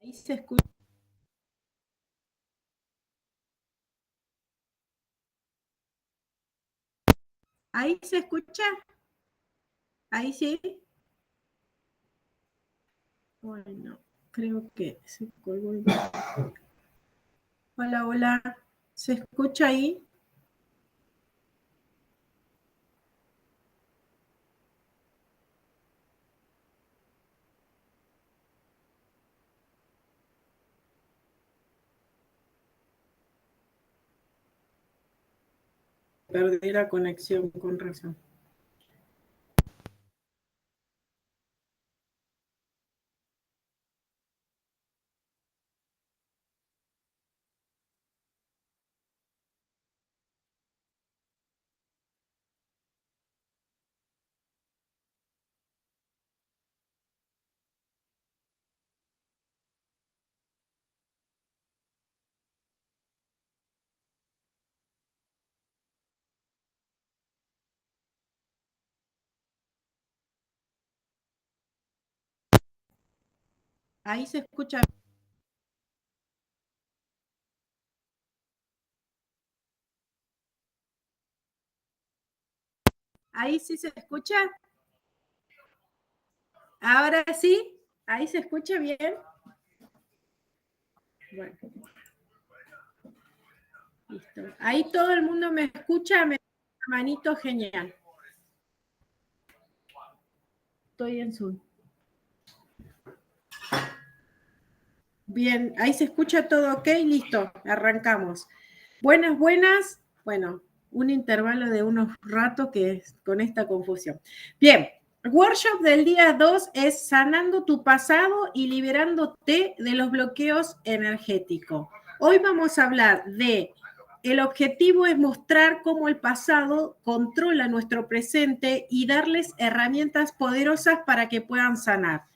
Ahí se escucha. Ahí se escucha. Ahí sí. Bueno, creo que se colgó. Hola, hola. ¿Se escucha ahí? Perdí la conexión, con razón. Ahí se escucha. Ahí sí se escucha. Ahora sí. Ahí se escucha bien. Bueno. Listo. Ahí todo el mundo me escucha. Me da una manito genial. Estoy en Zoom. Bien, ahí se escucha todo ok, listo, arrancamos. Buenas, buenas. Bueno, un intervalo de unos ratos que es con esta confusión. Bien, workshop del día 2 es sanando tu pasado y liberándote de los bloqueos energéticos. Hoy vamos a hablar de, el objetivo es mostrar cómo el pasado controla nuestro presente y darles herramientas poderosas para que puedan sanar.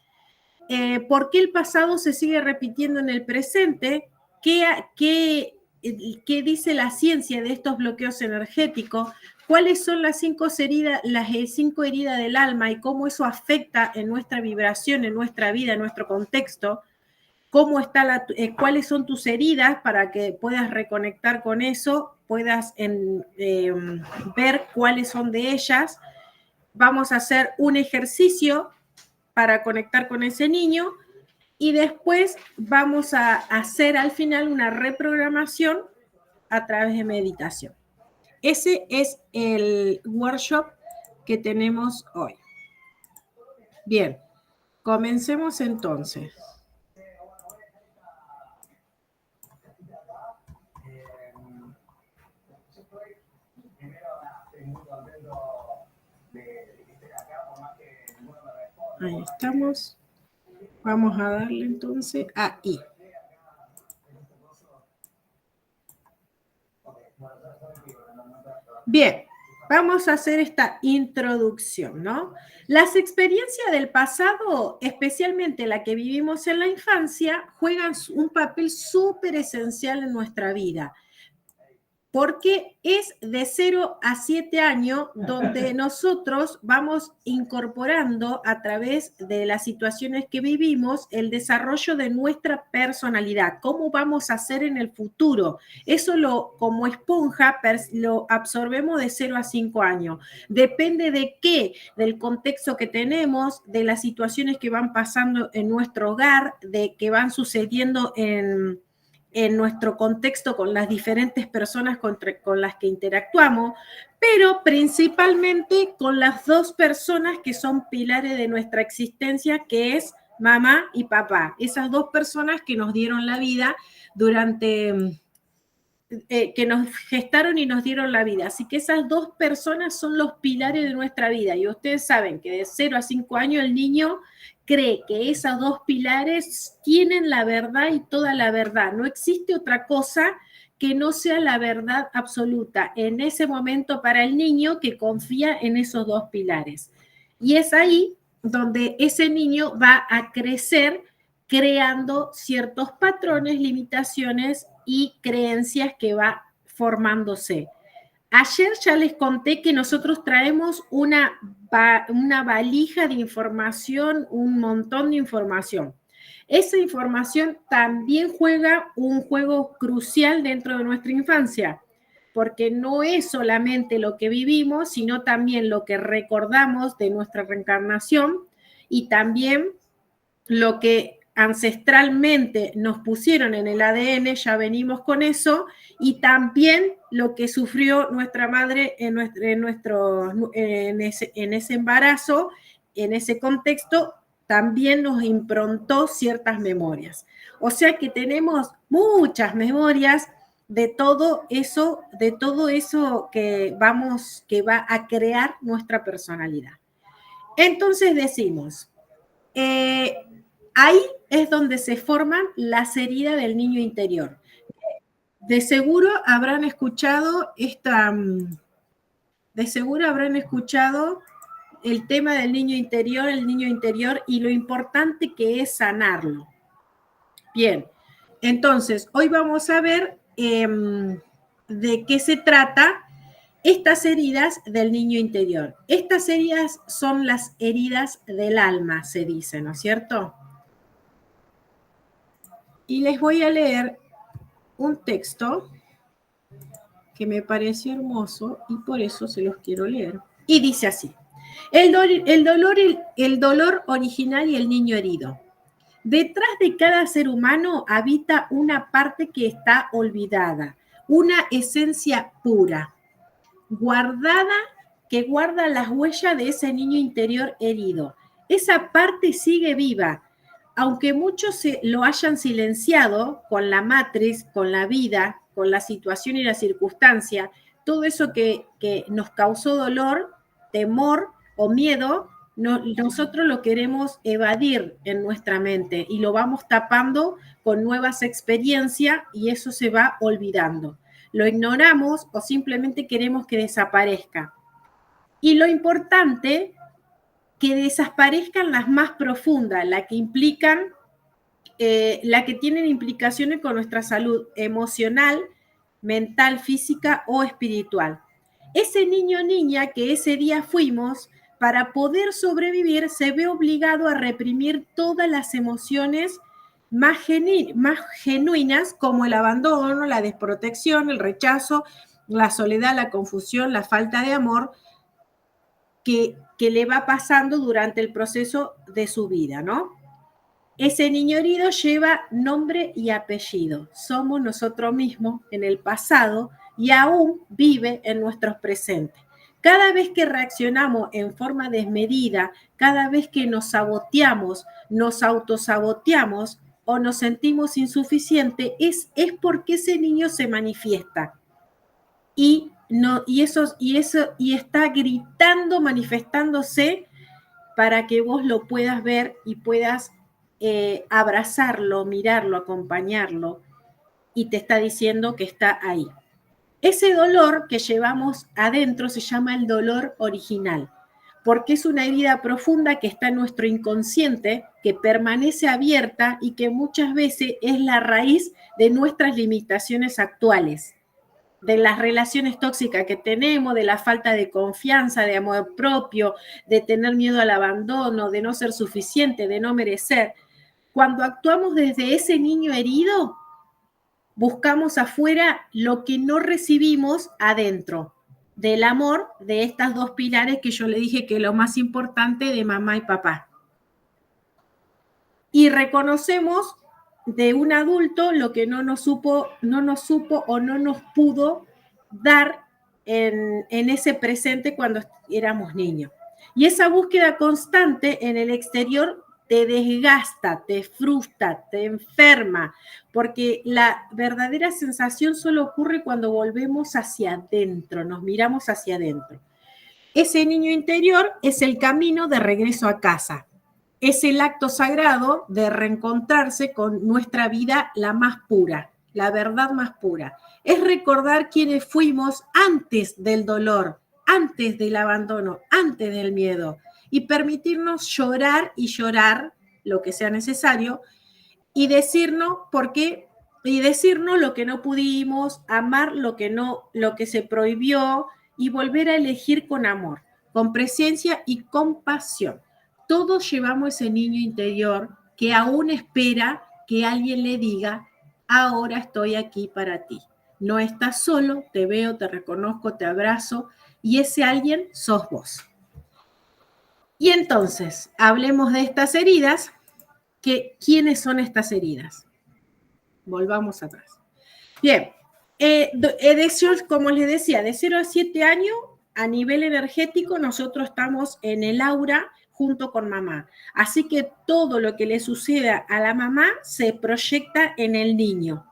¿Por qué el pasado se sigue repitiendo en el presente? ¿Qué dice la ciencia de estos bloqueos energéticos? ¿Cuáles son las 5 heridas del alma y cómo eso afecta en nuestra vibración, en nuestra vida, en nuestro contexto? ¿Cuáles son tus heridas para que puedas reconectar con eso, puedas ver cuáles son de ellas? Vamos a hacer un ejercicio para conectar con ese niño y después vamos a hacer al final una reprogramación a través de meditación. Ese es el workshop que tenemos hoy. Bien, comencemos entonces. Ahí estamos. Vamos a darle entonces ahí. Bien, vamos a hacer esta introducción, ¿no? Las experiencias del pasado, especialmente la que vivimos en la infancia, juegan un papel súper esencial en nuestra vida. Porque es de 0 a 7 años donde nosotros vamos incorporando a través de las situaciones que vivimos el desarrollo de nuestra personalidad, cómo vamos a ser en el futuro. Eso como esponja lo absorbemos de 0 a 5 años. Depende de qué, del contexto que tenemos, de las situaciones que van pasando en nuestro hogar, de que van sucediendo en nuestro contexto con las diferentes personas con las que interactuamos, pero principalmente con las dos personas que son pilares de nuestra existencia, que es mamá y papá. Esas dos personas que nos dieron la vida durante... que nos gestaron y nos dieron la vida. Así que esas dos personas son los pilares de nuestra vida. Y ustedes saben que de 0 a 5 años el niño cree que esos dos pilares tienen la verdad y toda la verdad. No existe otra cosa que no sea la verdad absoluta en ese momento para el niño que confía en esos dos pilares. Y es ahí donde ese niño va a crecer creando ciertos patrones, limitaciones y creencias que va formándose. Ayer ya les conté que nosotros traemos una valija de información, un montón de información. Esa información también juega un juego crucial dentro de nuestra infancia, porque no es solamente lo que vivimos, sino también lo que recordamos de nuestra reencarnación y también lo que ancestralmente nos pusieron en el ADN, ya venimos con eso, y también lo que sufrió nuestra madre en ese embarazo, en ese contexto, también nos improntó ciertas memorias. O sea que tenemos muchas memorias de todo eso que va a crear nuestra personalidad. Entonces decimos, eh, ahí es donde se forman las heridas del niño interior. De seguro habrán escuchado el tema del niño interior y lo importante que es sanarlo. Bien, entonces hoy vamos a ver de qué se trata estas heridas del niño interior. Estas heridas son las heridas del alma, se dice, ¿no es cierto? Y les voy a leer un texto que me pareció hermoso y por eso se los quiero leer. Y dice así: el dolor original y el niño herido. Detrás de cada ser humano habita una parte que está olvidada, una esencia pura, guardada, que guarda las huellas de ese niño interior herido. Esa parte sigue viva, aunque muchos lo hayan silenciado con la matriz, con la vida, con la situación y la circunstancia, todo eso que nos causó dolor, temor o miedo, nosotros lo queremos evadir en nuestra mente y lo vamos tapando con nuevas experiencias y eso se va olvidando. Lo ignoramos o simplemente queremos que desaparezca. Y lo importante, que desaparezcan las más profundas, las que implican, las que tienen implicaciones con nuestra salud emocional, mental, física o espiritual. Ese niño o niña que ese día fuimos, para poder sobrevivir, se ve obligado a reprimir todas las emociones más genuinas, como el abandono, la desprotección, el rechazo, la soledad, la confusión, la falta de amor, que le va pasando durante el proceso de su vida, ¿no? Ese niño herido lleva nombre y apellido. Somos nosotros mismos en el pasado y aún vive en nuestros presentes. Cada vez que reaccionamos en forma desmedida, cada vez que nos saboteamos, nos autosaboteamos o nos sentimos insuficientes, es porque ese niño se manifiesta. Y está gritando, manifestándose para que vos lo puedas ver y puedas abrazarlo, mirarlo, acompañarlo, y te está diciendo que está ahí. Ese dolor que llevamos adentro se llama el dolor original, porque es una herida profunda que está en nuestro inconsciente, que permanece abierta y que muchas veces es la raíz de nuestras limitaciones actuales, de las relaciones tóxicas que tenemos, de la falta de confianza, de amor propio, de tener miedo al abandono, de no ser suficiente, de no merecer. Cuando actuamos desde ese niño herido, buscamos afuera lo que no recibimos adentro, del amor de estas dos pilares que yo le dije que es lo más importante de mamá y papá. Y reconocemos de un adulto lo que no nos supo o no nos pudo dar en ese presente cuando éramos niños. Y esa búsqueda constante en el exterior te desgasta, te frustra, te enferma, porque la verdadera sensación solo ocurre cuando volvemos hacia adentro, nos miramos hacia adentro. Ese niño interior es el camino de regreso a casa. Es el acto sagrado de reencontrarse con nuestra vida la más pura, la verdad más pura. Es recordar quiénes fuimos antes del dolor, antes del abandono, antes del miedo, y permitirnos llorar y llorar lo que sea necesario y decirnos lo que no pudimos, amar lo que se prohibió y volver a elegir con amor, con presencia y compasión. Todos llevamos ese niño interior que aún espera que alguien le diga, ahora estoy aquí para ti. No estás solo, te veo, te reconozco, te abrazo, y ese alguien sos vos. Y entonces, hablemos de estas heridas, ¿quiénes son estas heridas? Volvamos atrás. Bien, como les decía, de 0 a 7 años, a nivel energético, nosotros estamos en el aura junto con mamá. Así que todo lo que le suceda a la mamá se proyecta en el niño.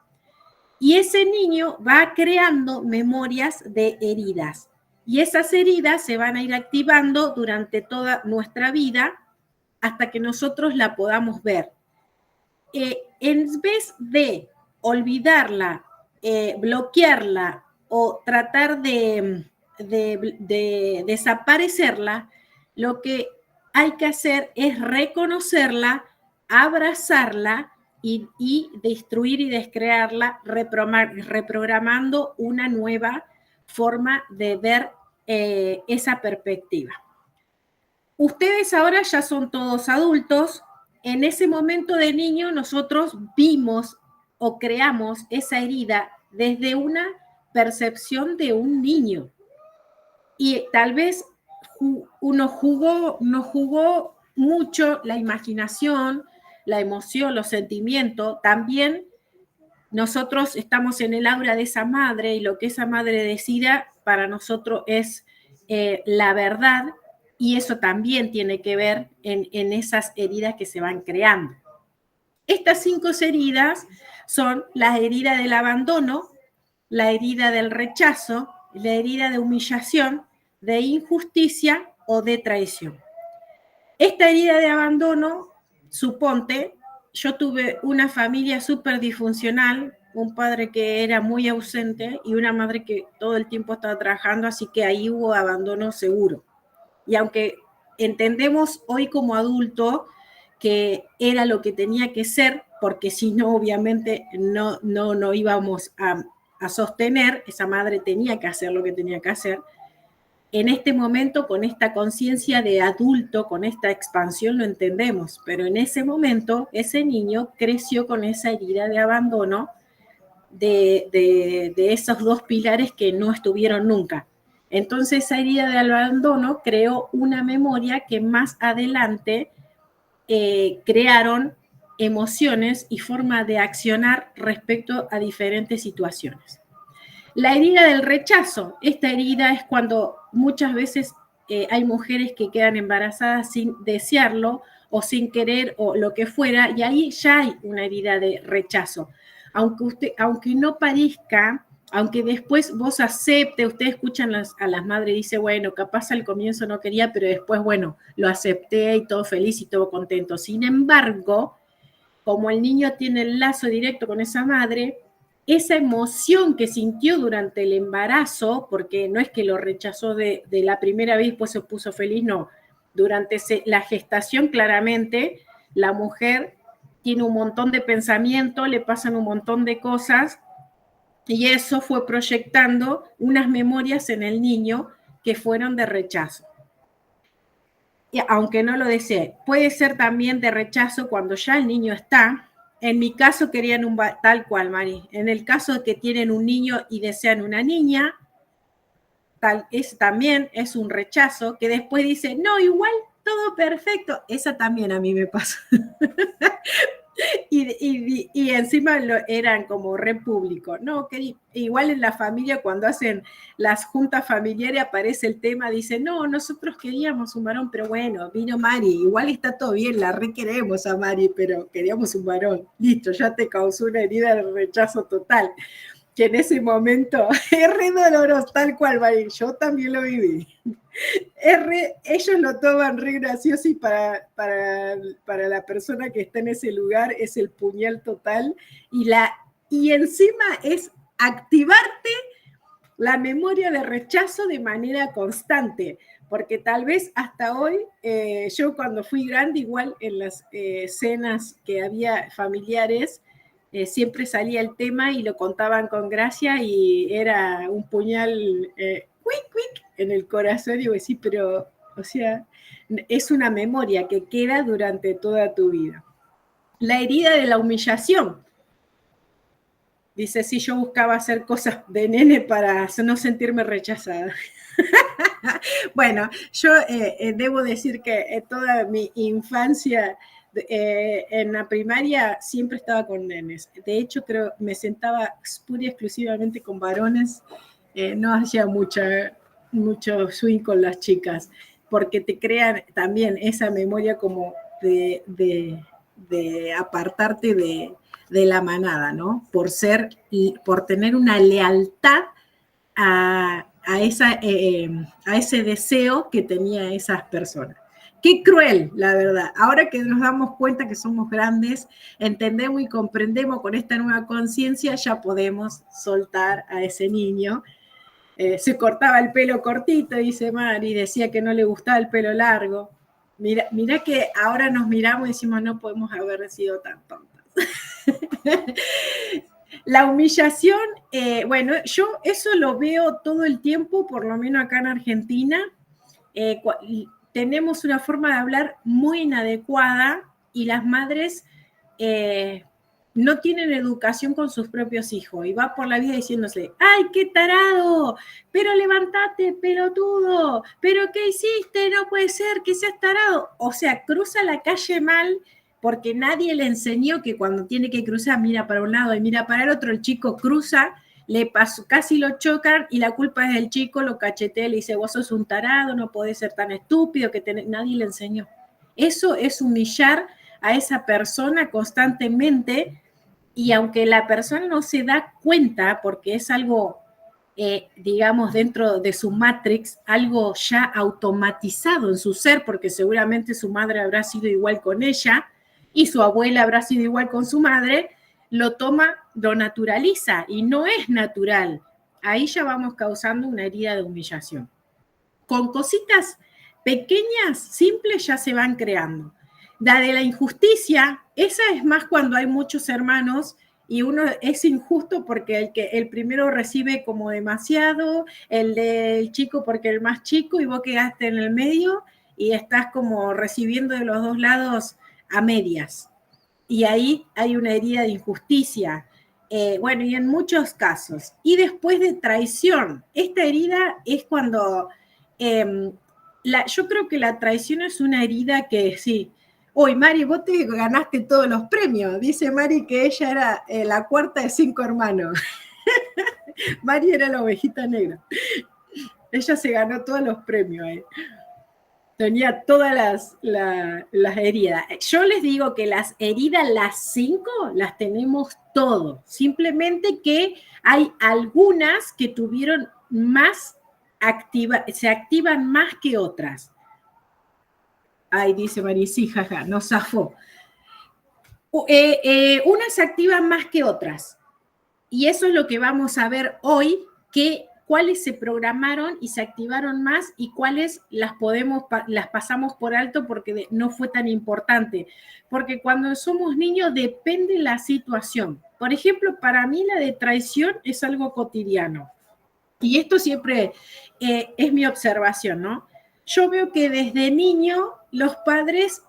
Y ese niño va creando memorias de heridas. Y esas heridas se van a ir activando durante toda nuestra vida hasta que nosotros la podamos ver. En vez de olvidarla, bloquearla o tratar de desaparecerla, lo que hay que hacer es reconocerla, abrazarla y destruir y descrearla, reprogramando una nueva forma de ver esa perspectiva. Ustedes ahora ya son todos adultos. En ese momento de niño nosotros vimos o creamos esa herida desde una percepción de un niño. Y tal vez nos jugó mucho la imaginación, la emoción, los sentimientos. También nosotros estamos en el aura de esa madre y lo que esa madre decida para nosotros es la verdad, y eso también tiene que ver en esas heridas que se van creando. Estas 5 heridas son la herida del abandono, la herida del rechazo, la herida de humillación, de injusticia o de traición. Esta herida de abandono, suponte, yo tuve una familia súper disfuncional, un padre que era muy ausente y una madre que todo el tiempo estaba trabajando, así que ahí hubo abandono seguro. Y aunque entendemos hoy como adulto que era lo que tenía que ser, porque si no, obviamente no íbamos a sostener, esa madre tenía que hacer lo que tenía que hacer. En este momento, con esta conciencia de adulto, con esta expansión, lo entendemos, pero en ese momento, ese niño creció con esa herida de abandono de esos 2 pilares que no estuvieron nunca. Entonces, esa herida de abandono creó una memoria que más adelante crearon emociones y forma de accionar respecto a diferentes situaciones. La herida del rechazo. Esta herida es cuando muchas veces hay mujeres que quedan embarazadas sin desearlo o sin querer o lo que fuera, y ahí ya hay una herida de rechazo. Aunque no parezca, aunque después vos acepte, ustedes escuchan a las madres, dice, bueno, capaz al comienzo no quería, pero después, bueno, lo acepté y todo feliz y todo contento. Sin embargo, como el niño tiene el lazo directo con esa madre, esa emoción que sintió durante el embarazo, porque no es que lo rechazó de la primera vez y después se puso feliz, no. Durante la gestación, claramente, la mujer tiene un montón de pensamientos, le pasan un montón de cosas, y eso fue proyectando unas memorias en el niño que fueron de rechazo. Y aunque no lo desee, puede ser también de rechazo cuando ya el niño está. En mi caso querían tal cual, Mari. En el caso de que tienen un niño y desean una niña, también es un rechazo que después dice, no, igual todo perfecto. Esa también a mí me pasa. Y encima eran como repúblico, ¿no? Que igual en la familia cuando hacen las juntas familiares aparece el tema, dice, no, nosotros queríamos un varón, pero bueno, vino Mari, igual está todo bien, la requeremos a Mari, pero queríamos un varón, listo, ya te causó una herida de rechazo total, que en ese momento es re doloroso, tal cual, Mari, yo también lo viví. Ellos lo toman re gracioso y para la persona que está en ese lugar es el puñal total y encima es activarte la memoria de rechazo de manera constante, porque tal vez hasta hoy, yo cuando fui grande, igual en las cenas que había familiares, siempre salía el tema y lo contaban con gracia y era un puñal quick en el corazón y vos decís, pero, o sea, es una memoria que queda durante toda tu vida. La herida de la humillación. Dice, sí, yo buscaba hacer cosas de nene para no sentirme rechazada. Bueno, yo debo decir que toda mi infancia en la primaria siempre estaba con nenes. De hecho, creo me sentaba pura y exclusivamente con varones. No hacía mucho swing con las chicas, porque te crean también esa memoria como de apartarte de la manada, ¿no? Por tener una lealtad a ese deseo que tenía esas personas. Qué cruel, la verdad. Ahora que nos damos cuenta que somos grandes, entendemos y comprendemos con esta nueva conciencia, ya podemos soltar a ese niño. Se cortaba el pelo cortito, dice Mari, decía que no le gustaba el pelo largo. Mira que ahora nos miramos y decimos, no podemos haber sido tan tontas. La humillación, bueno, yo eso lo veo todo el tiempo, por lo menos acá en Argentina. Tenemos una forma de hablar muy inadecuada y las madres no tienen educación con sus propios hijos y va por la vida diciéndose, ¡ay, qué tarado! Pero levantate, pelotudo, pero ¿qué hiciste? No puede ser que seas tarado. O sea, cruza la calle mal porque nadie le enseñó que cuando tiene que cruzar mira para un lado y mira para el otro, el chico cruza, le pasó, casi lo chocan y la culpa es del chico, lo cachetea, le dice, vos sos un tarado, no podés ser tan estúpido, nadie le enseñó. Eso es humillar a esa persona constantemente y aunque la persona no se da cuenta, porque es algo, digamos, dentro de su matrix, algo ya automatizado en su ser, porque seguramente su madre habrá sido igual con ella y su abuela habrá sido igual con su madre, lo toma, lo naturaliza y no es natural. Ahí ya vamos causando una herida de humillación. Con cositas pequeñas, simples, ya se van creando. La de la injusticia, esa es más cuando hay muchos hermanos y uno es injusto porque el primero recibe como demasiado, el del chico porque el más chico y vos quedaste en el medio y estás como recibiendo de los dos lados a medias. Y ahí hay una herida de injusticia. Bueno, y en muchos casos. Y después de traición. Esta herida es cuando yo creo que la traición es una herida que sí. Hoy, Mari, vos te ganaste todos los premios. Dice Mari que ella era la cuarta de 5 hermanos. Mari era la ovejita negra. Ella se ganó todos los premios. Tenía todas las heridas. Yo les digo que las heridas, las 5, las tenemos todos. Simplemente que hay algunas que tuvieron más se activan más que otras. Ay, dice Marisí, jaja, no zafó. Unas se activan más que otras. Y eso es lo que vamos a ver hoy, cuáles se programaron y se activaron más y cuáles las pasamos por alto porque no fue tan importante. Porque cuando somos niños depende la situación. Por ejemplo, para mí la de traición es algo cotidiano. Y esto siempre es mi observación, ¿no? Yo veo que desde niño los padres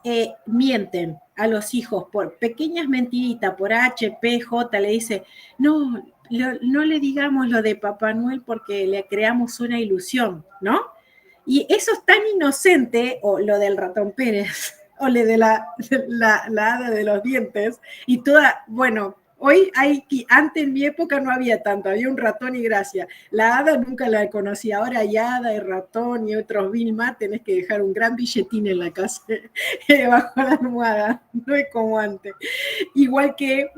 mienten a los hijos por pequeñas mentiritas, por H, P, J, le dice, no le digamos lo de Papá Noel porque le creamos una ilusión, ¿no? Y eso es tan inocente, o lo del ratón Pérez, o lo de la hada de los dientes, y toda, bueno, hoy antes en mi época no había tanto, había un ratón y gracia. La hada nunca la conocí, ahora hay hada y ratón y otros Bill más, tenés que dejar un gran billetín en la casa, bajo la almohada, no es como antes. Igual que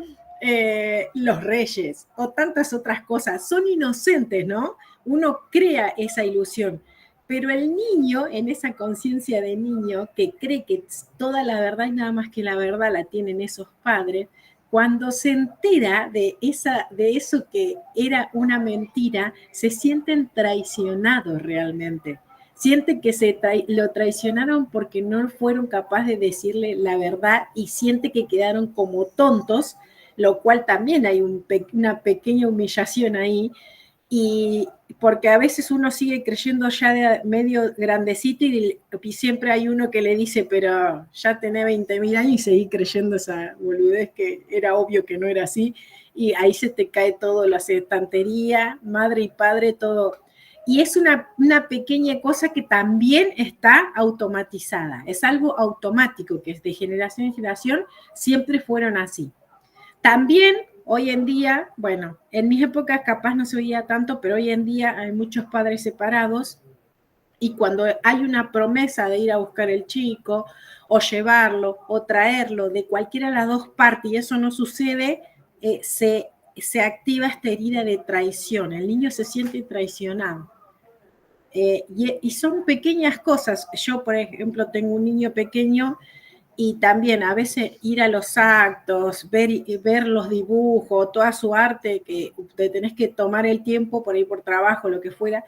los reyes o tantas otras cosas, son inocentes, ¿no? Uno crea esa ilusión. Pero el niño, en esa conciencia de niño que cree que toda la verdad y nada más que la verdad la tienen esos padres, cuando se entera de eso que era una mentira, se sienten traicionados realmente. Sienten que lo traicionaron porque no fueron capaces de decirle la verdad y siente que quedaron como tontos, lo cual también hay una pequeña humillación ahí. Y porque a veces uno sigue creyendo ya de medio grandecito y siempre hay uno que le dice, pero ya tenés 20.000 años y seguí creyendo esa boludez que era obvio que no era así, y ahí se te cae todo, la estantería, madre y padre, todo. Y es una pequeña cosa que también está automatizada, es algo automático que es de generación en generación, siempre fueron así. También hoy en día, bueno, en mis épocas capaz no se oía tanto, pero hoy en día hay muchos padres separados y cuando hay una promesa de ir a buscar el chico o llevarlo o traerlo de cualquiera de las dos partes y eso no sucede, se activa esta herida de traición. El niño se siente traicionado. Y son pequeñas cosas. Yo, por ejemplo, tengo un niño pequeño y también a veces ir a los actos, ver los dibujos, toda su arte, que te tenés que tomar el tiempo por ir por trabajo, lo que fuera,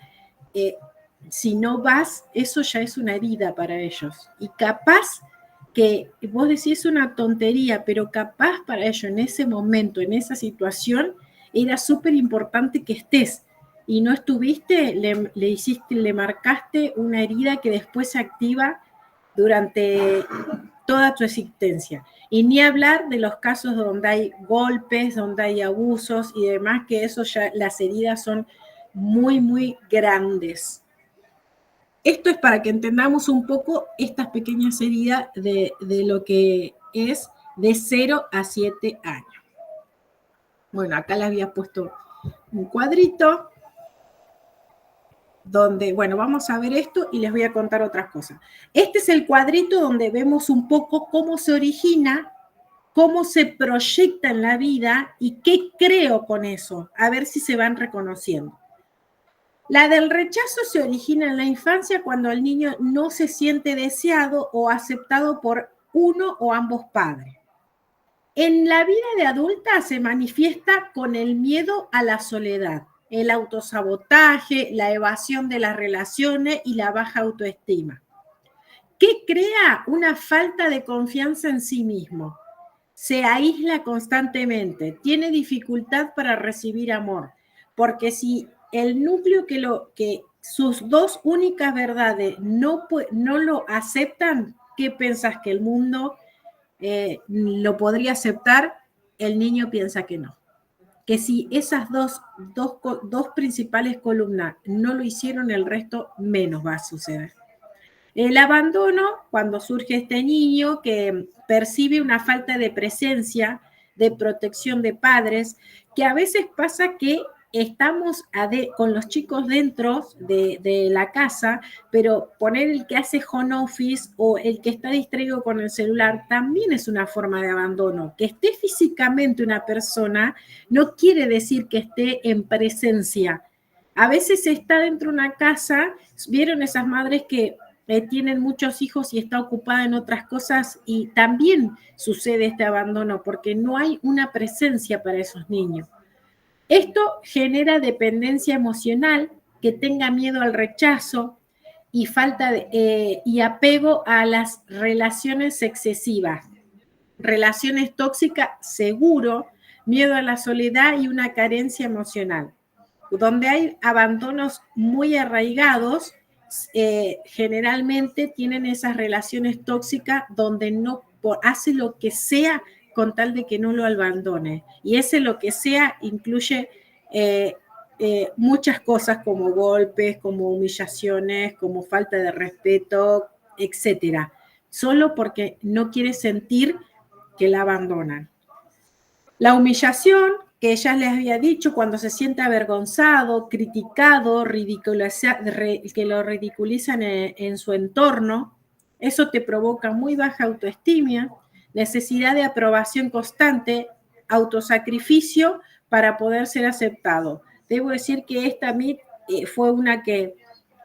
eh, si no vas, eso ya es una herida para ellos. Y capaz que vos decís una tontería, pero capaz para ellos en ese momento, en esa situación, era súper importante que estés. Y no estuviste, le hiciste, le marcaste una herida que después se activa durante toda tu existencia. Y ni hablar de los casos donde hay golpes, donde hay abusos y demás, que eso ya, las heridas son muy, muy grandes. Esto es para que entendamos un poco estas pequeñas heridas de lo que es de 0 a 7 años. Bueno, acá le había puesto un cuadrito donde, bueno, vamos a ver esto y les voy a contar otras cosas. Este es el cuadrito donde vemos un poco cómo se origina, cómo se proyecta en la vida y qué creo con eso, a ver si se van reconociendo. La del rechazo se origina en la infancia cuando el niño no se siente deseado o aceptado por uno o ambos padres. En la vida de adulta se manifiesta con el miedo a la soledad, el autosabotaje, la evasión de las relaciones y la baja autoestima. ¿Qué crea? Una falta de confianza en sí mismo. Se aísla constantemente, tiene dificultad para recibir amor, porque si el núcleo que sus dos únicas verdades no lo aceptan, ¿qué piensas que el mundo lo podría aceptar? El niño piensa que no. Que si esas dos principales columnas no lo hicieron, el resto menos va a suceder. El abandono, cuando surge este niño que percibe una falta de presencia, de protección de padres, que a veces pasa que estamos con los chicos dentro de la casa, pero poner el que hace home office o el que está distraído con el celular también es una forma de abandono. Que esté físicamente una persona no quiere decir que esté en presencia. A veces está dentro de una casa, vieron esas madres que tienen muchos hijos y está ocupada en otras cosas y también sucede este abandono porque no hay una presencia para esos niños. Esto genera dependencia emocional, que tenga miedo al rechazo y y apego a las relaciones excesivas, relaciones tóxicas seguro, miedo a la soledad y una carencia emocional. Donde hay abandonos muy arraigados, generalmente tienen esas relaciones tóxicas donde no hace lo que sea con tal de que no lo abandone. Y ese lo que sea incluye muchas cosas como golpes, como humillaciones, como falta de respeto, etcétera. Solo porque no quiere sentir que la abandonan. La humillación, que ya les había dicho, cuando se siente avergonzado, criticado, que lo ridiculizan en su entorno, eso te provoca muy baja autoestima, necesidad de aprobación constante, autosacrificio para poder ser aceptado. Debo decir que esta a mí fue una que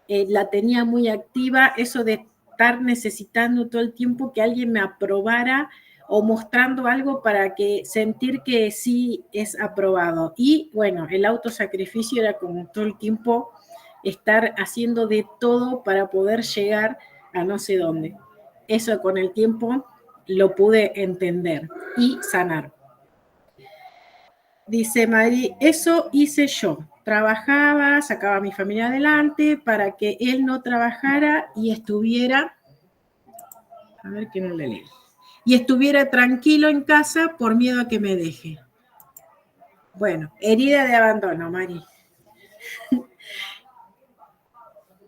la tenía muy activa, eso de estar necesitando todo el tiempo que alguien me aprobara o mostrando algo para que sentir que sí es aprobado. Y bueno, el autosacrificio era como todo el tiempo estar haciendo de todo para poder llegar a no sé dónde. Eso con el tiempo lo pude entender y sanar. Dice Madrid, eso hice yo. Trabajaba, sacaba a mi familia adelante para que él no trabajara y estuviera, a ver que no le leí, y estuviera tranquilo en casa por miedo a que me deje. Bueno, herida de abandono, Mari.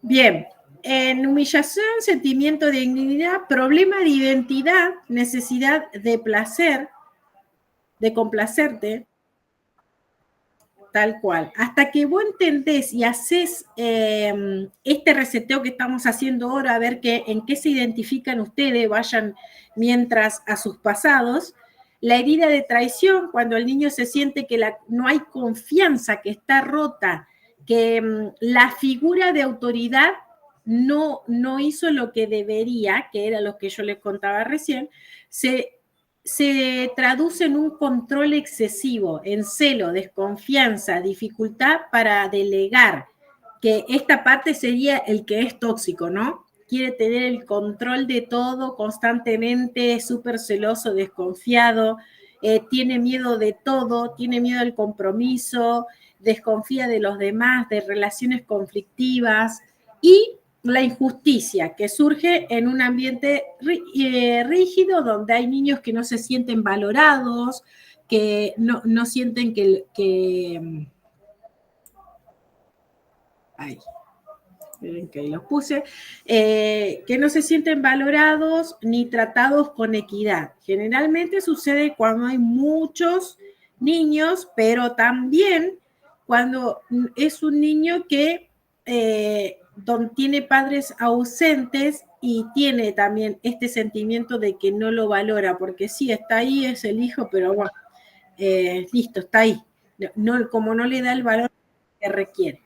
Bien, en humillación, sentimiento de indignidad, problema de identidad, necesidad de placer, de complacerte, tal cual. Hasta que vos entendés y haces este reseteo que estamos haciendo ahora, a ver en qué se identifican ustedes, vayan mientras a sus pasados. La herida de traición, cuando el niño se siente que no hay confianza, que está rota, que la figura de autoridad no hizo lo que debería, que era lo que yo les contaba recién, se traduce en un control excesivo, en celo, desconfianza, dificultad para delegar, que esta parte sería el que es tóxico, ¿no? Quiere tener el control de todo constantemente, es súper celoso, desconfiado, tiene miedo de todo, tiene miedo al compromiso, desconfía de los demás, de relaciones conflictivas y la injusticia que surge en un ambiente rígido donde hay niños que no se sienten valorados, que no sienten ay, miren que ahí los puse, que no se sienten valorados ni tratados con equidad. Generalmente sucede cuando hay muchos niños, pero también cuando es un niño que tiene padres ausentes y tiene también este sentimiento de que no lo valora, porque sí, está ahí, es el hijo, pero bueno, listo, está ahí. No, como no le da el valor que requiere.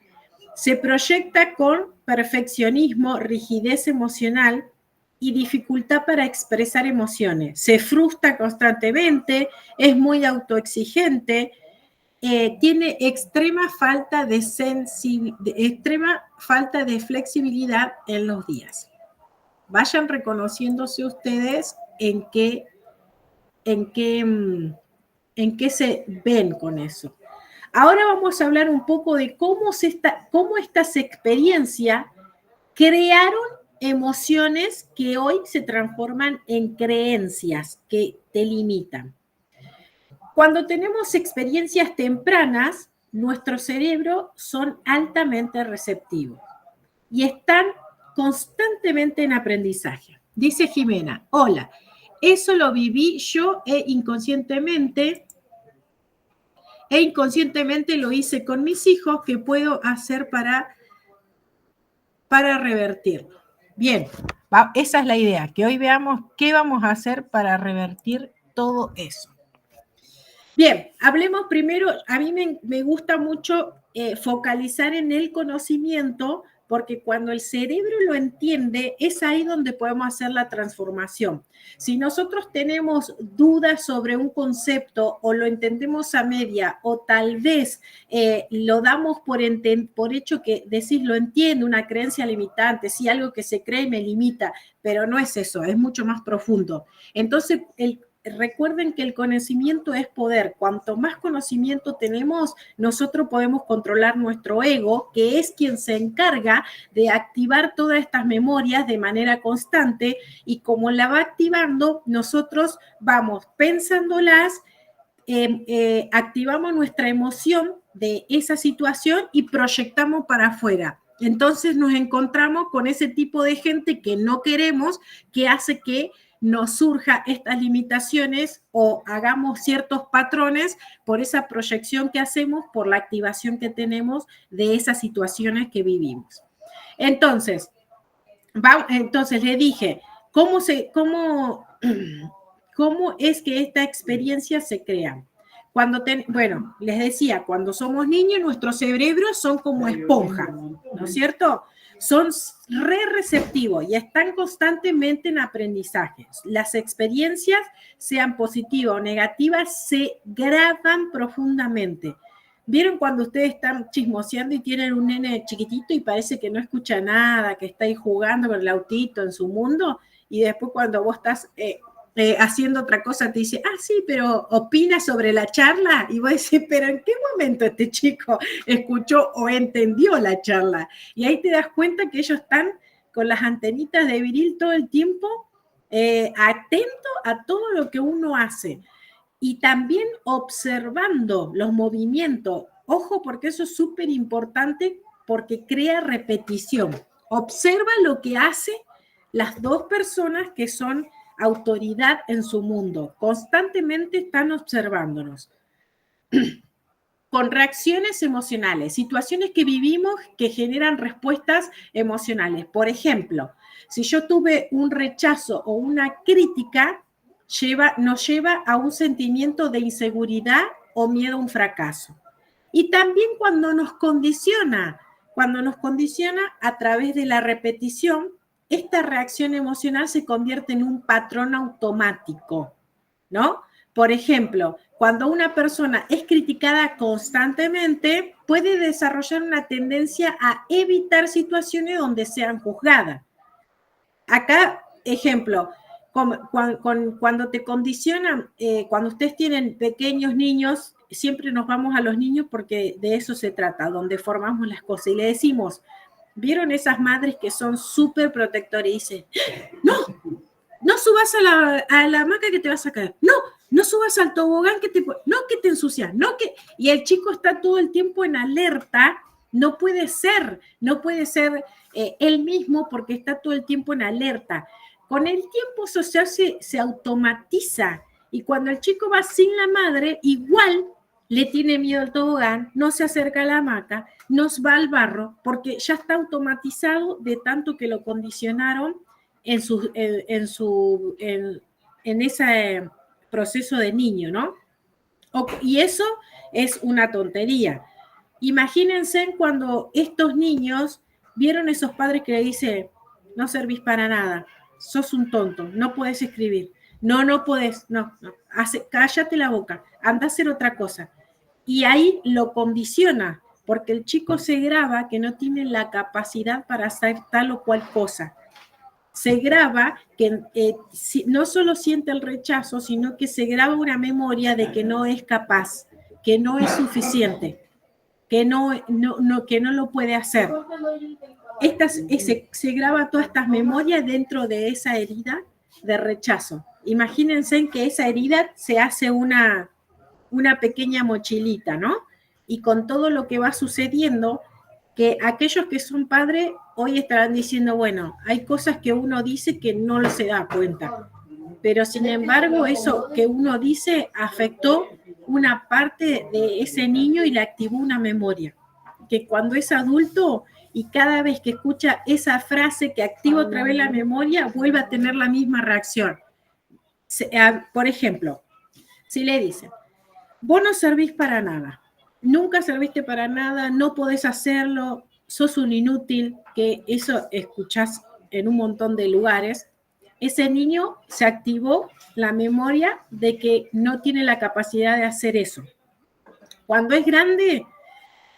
Se proyecta con perfeccionismo, rigidez emocional y dificultad para expresar emociones. Se frustra constantemente, es muy autoexigente, tiene extrema falta extrema falta de flexibilidad en los días. Vayan reconociéndose ustedes en qué se ven con eso. Ahora vamos a hablar un poco de cómo estas experiencias crearon emociones que hoy se transforman en creencias que te limitan. Cuando tenemos experiencias tempranas, nuestro cerebro son altamente receptivos y están constantemente en aprendizaje. Dice Jimena, hola, eso lo viví yo inconscientemente lo hice con mis hijos. ¿Qué puedo hacer para revertirlo? Bien, esa es la idea, que hoy veamos qué vamos a hacer para revertir todo eso. Bien, hablemos primero, a mí me gusta mucho focalizar en el conocimiento, porque cuando el cerebro lo entiende, es ahí donde podemos hacer la transformación. Si nosotros tenemos dudas sobre un concepto o lo entendemos a media o tal vez lo damos por hecho que decís lo entiendo, una creencia limitante, sí, algo que se cree me limita, pero no es eso, es mucho más profundo. Entonces, recuerden que el conocimiento es poder. Cuanto más conocimiento tenemos, nosotros podemos controlar nuestro ego, que es quien se encarga de activar todas estas memorias de manera constante, y como la va activando, nosotros vamos pensándolas, activamos nuestra emoción de esa situación y proyectamos para afuera. Entonces nos encontramos con ese tipo de gente que no queremos, que hace que nos surja estas limitaciones o hagamos ciertos patrones por esa proyección que hacemos, por la activación que tenemos de esas situaciones que vivimos. Entonces le dije, ¿cómo es que esta experiencia se crea? Bueno, les decía, cuando somos niños, nuestros cerebros son como esponja, ¿no es cierto? Son re receptivos y están constantemente en aprendizaje. Las experiencias, sean positivas o negativas, se graban profundamente. ¿Vieron cuando ustedes están chismoseando y tienen un nene chiquitito y parece que no escucha nada, que está ahí jugando con el autito en su mundo? Y después cuando vos estás haciendo otra cosa, te dice, sí, pero opina sobre la charla, y vos decís, pero ¿en qué momento este chico escuchó o entendió la charla? Y ahí te das cuenta que ellos están con las antenitas de viril todo el tiempo, atento a todo lo que uno hace, y también observando los movimientos. Ojo, porque eso es súper importante, porque crea repetición. Observa lo que hacen las dos personas que son autoridad en su mundo. Constantemente están observándonos. Con reacciones emocionales, situaciones que vivimos que generan respuestas emocionales. Por ejemplo, si yo tuve un rechazo o una crítica, nos lleva a un sentimiento de inseguridad o miedo a un fracaso. Y también cuando nos condiciona a través de la repetición, esta reacción emocional se convierte en un patrón automático, ¿no? Por ejemplo, cuando una persona es criticada constantemente, puede desarrollar una tendencia a evitar situaciones donde sean juzgadas. Acá, ejemplo, cuando te condicionan, cuando ustedes tienen pequeños niños, siempre nos vamos a los niños porque de eso se trata, donde formamos las cosas. Y le decimos, ¿vieron esas madres que son súper protectoras? Y dicen, no subas a la hamaca que te vas a caer. No subas al tobogán que te ensucias. Y el chico está todo el tiempo en alerta. No puede ser él mismo porque está todo el tiempo en alerta. Con el tiempo eso se automatiza, y cuando el chico va sin la madre, igual le tiene miedo al tobogán, no se acerca a la hamaca, no va al barro, porque ya está automatizado de tanto que lo condicionaron en ese proceso de niño, ¿no? Y eso es una tontería. Imagínense cuando estos niños vieron esos padres que le dicen, no servís para nada, sos un tonto, no podés escribir, no podés, cállate la boca, anda a hacer otra cosa. Y ahí lo condiciona, porque el chico se graba que no tiene la capacidad para hacer tal o cual cosa. Se graba que no solo siente el rechazo, sino que se graba una memoria de que no es capaz, que no es suficiente, que no lo puede hacer. Se graba todas estas memorias dentro de esa herida de rechazo. Imagínense que esa herida se hace una pequeña mochilita, ¿no? Y con todo lo que va sucediendo, que aquellos que son padres hoy estarán diciendo, bueno, hay cosas que uno dice que no se da cuenta, pero sin embargo eso que uno dice afectó una parte de ese niño y le activó una memoria, que cuando es adulto y cada vez que escucha esa frase que activa otra vez la memoria, vuelve a tener la misma reacción. Por ejemplo, si le dicen, vos no servís para nada, nunca serviste para nada, no podés hacerlo, sos un inútil, que eso escuchás en un montón de lugares, ese niño se activó la memoria de que no tiene la capacidad de hacer eso. Cuando es grande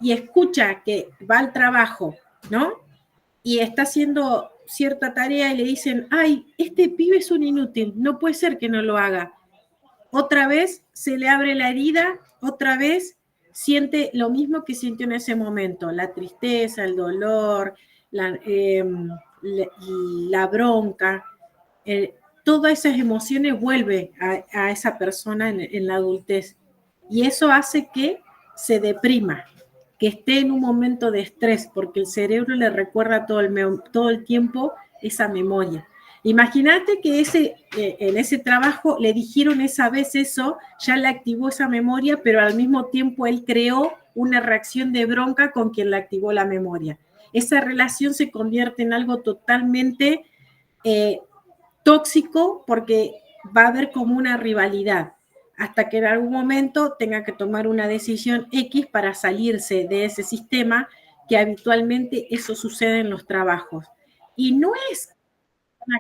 y escucha que va al trabajo, ¿no? Y está haciendo cierta tarea y le dicen, ay, este pibe es un inútil, no puede ser que no lo haga. Otra vez se le abre la herida, otra vez siente lo mismo que sintió en ese momento, la tristeza, el dolor, la bronca, todas esas emociones vuelven a esa persona en la adultez, y eso hace que se deprima, que esté en un momento de estrés, porque el cerebro le recuerda todo el tiempo esa memoria. Imagínate que en ese trabajo le dijeron esa vez eso, ya le activó esa memoria, pero al mismo tiempo él creó una reacción de bronca con quien le activó la memoria. Esa relación se convierte en algo totalmente tóxico, porque va a haber como una rivalidad, hasta que en algún momento tenga que tomar una decisión X para salirse de ese sistema, que habitualmente eso sucede en los trabajos. Y no es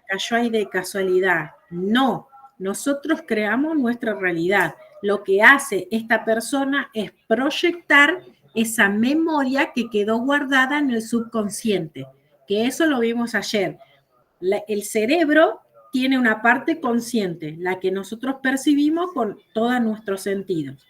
cayó ahí de casualidad, no, nosotros creamos nuestra realidad. Lo que hace esta persona es proyectar esa memoria que quedó guardada en el subconsciente, que eso lo vimos ayer. El cerebro tiene una parte consciente, la que nosotros percibimos con todos nuestros sentidos.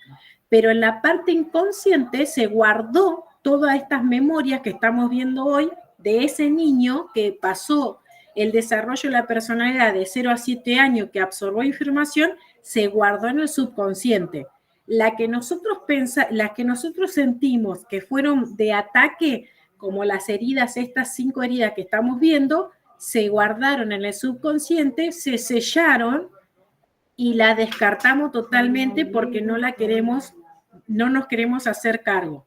Pero en la parte inconsciente se guardó todas estas memorias que estamos viendo hoy de ese niño que pasó el desarrollo de la personalidad de 0 a 7 años, que absorbió información, se guardó en el subconsciente. Las que nosotros sentimos que fueron de ataque, como las heridas, estas 5 heridas que estamos viendo, se guardaron en el subconsciente, se sellaron y la descartamos totalmente porque no nos queremos hacer cargo.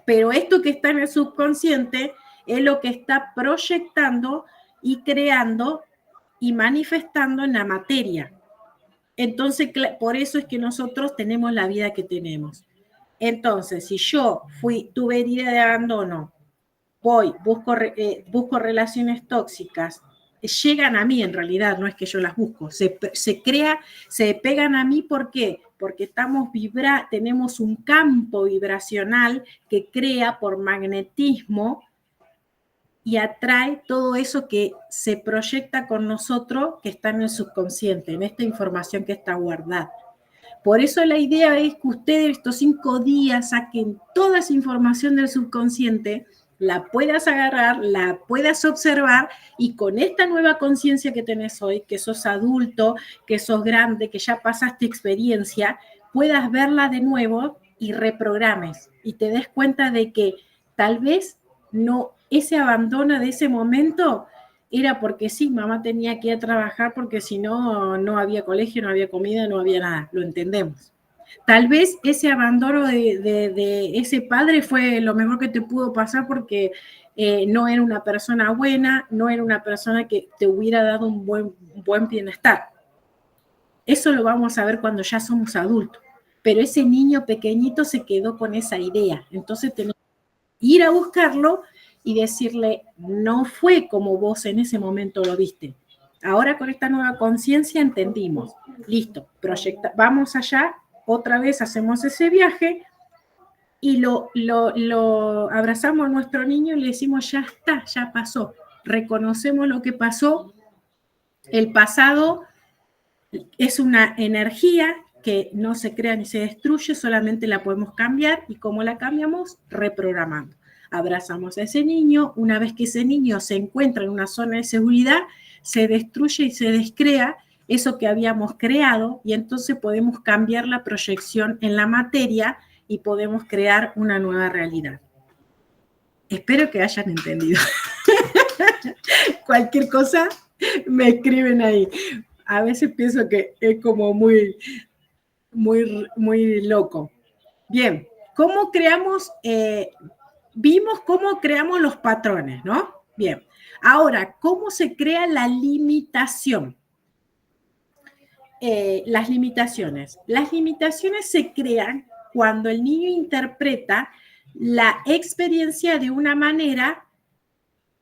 Pero esto que está en el subconsciente es lo que está proyectando y creando y manifestando en la materia. Entonces, por eso es que nosotros tenemos la vida que tenemos. Entonces, si yo tuve herida de abandono, busco relaciones tóxicas, llegan a mí en realidad, no es que yo las busco, se pegan a mí, ¿por qué? Porque tenemos un campo vibracional que crea por magnetismo y atrae todo eso que se proyecta con nosotros, que está en el subconsciente, en esta información que está guardada. Por eso la idea es que ustedes estos 5 días saquen toda esa información del subconsciente, la puedas agarrar, la puedas observar y con esta nueva conciencia que tenés hoy, que sos adulto, que sos grande, que ya pasaste experiencia, puedas verla de nuevo y reprogrames y te des cuenta de que tal vez no, ese abandono de ese momento era porque sí, mamá tenía que ir a trabajar porque si no, no había colegio, no había comida, no había nada, lo entendemos. Tal vez ese abandono de ese padre fue lo mejor que te pudo pasar porque no era una persona buena, no era una persona que te hubiera dado un buen bienestar. Eso lo vamos a ver cuando ya somos adultos. Pero ese niño pequeñito se quedó con esa idea. Entonces tenemos que ir a buscarlo y decirle, no fue como vos en ese momento lo viste. Ahora con esta nueva conciencia entendimos. Listo, vamos allá, otra vez hacemos ese viaje y lo abrazamos a nuestro niño y le decimos, ya está, ya pasó. Reconocemos lo que pasó. El pasado es una energía que no se crea ni se destruye, solamente la podemos cambiar y ¿cómo la cambiamos? Reprogramando. Abrazamos a ese niño, una vez que ese niño se encuentra en una zona de seguridad, se destruye y se descrea eso que habíamos creado y entonces podemos cambiar la proyección en la materia y podemos crear una nueva realidad. Espero que hayan entendido. Cualquier cosa me escriben ahí. A veces pienso que es como muy loco. Bien, ¿cómo creamos? Vimos cómo creamos los patrones, ¿no? Bien, ahora, ¿cómo se crea la limitación? Las limitaciones. Las limitaciones se crean cuando el niño interpreta la experiencia de una manera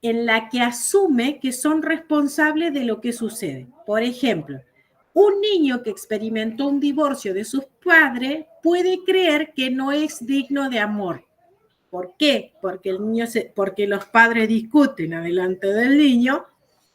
en la que asume que son responsables de lo que sucede. Por ejemplo, un niño que experimentó un divorcio de sus padres puede creer que no es digno de amor. ¿Por qué? Porque los padres discuten adelante del niño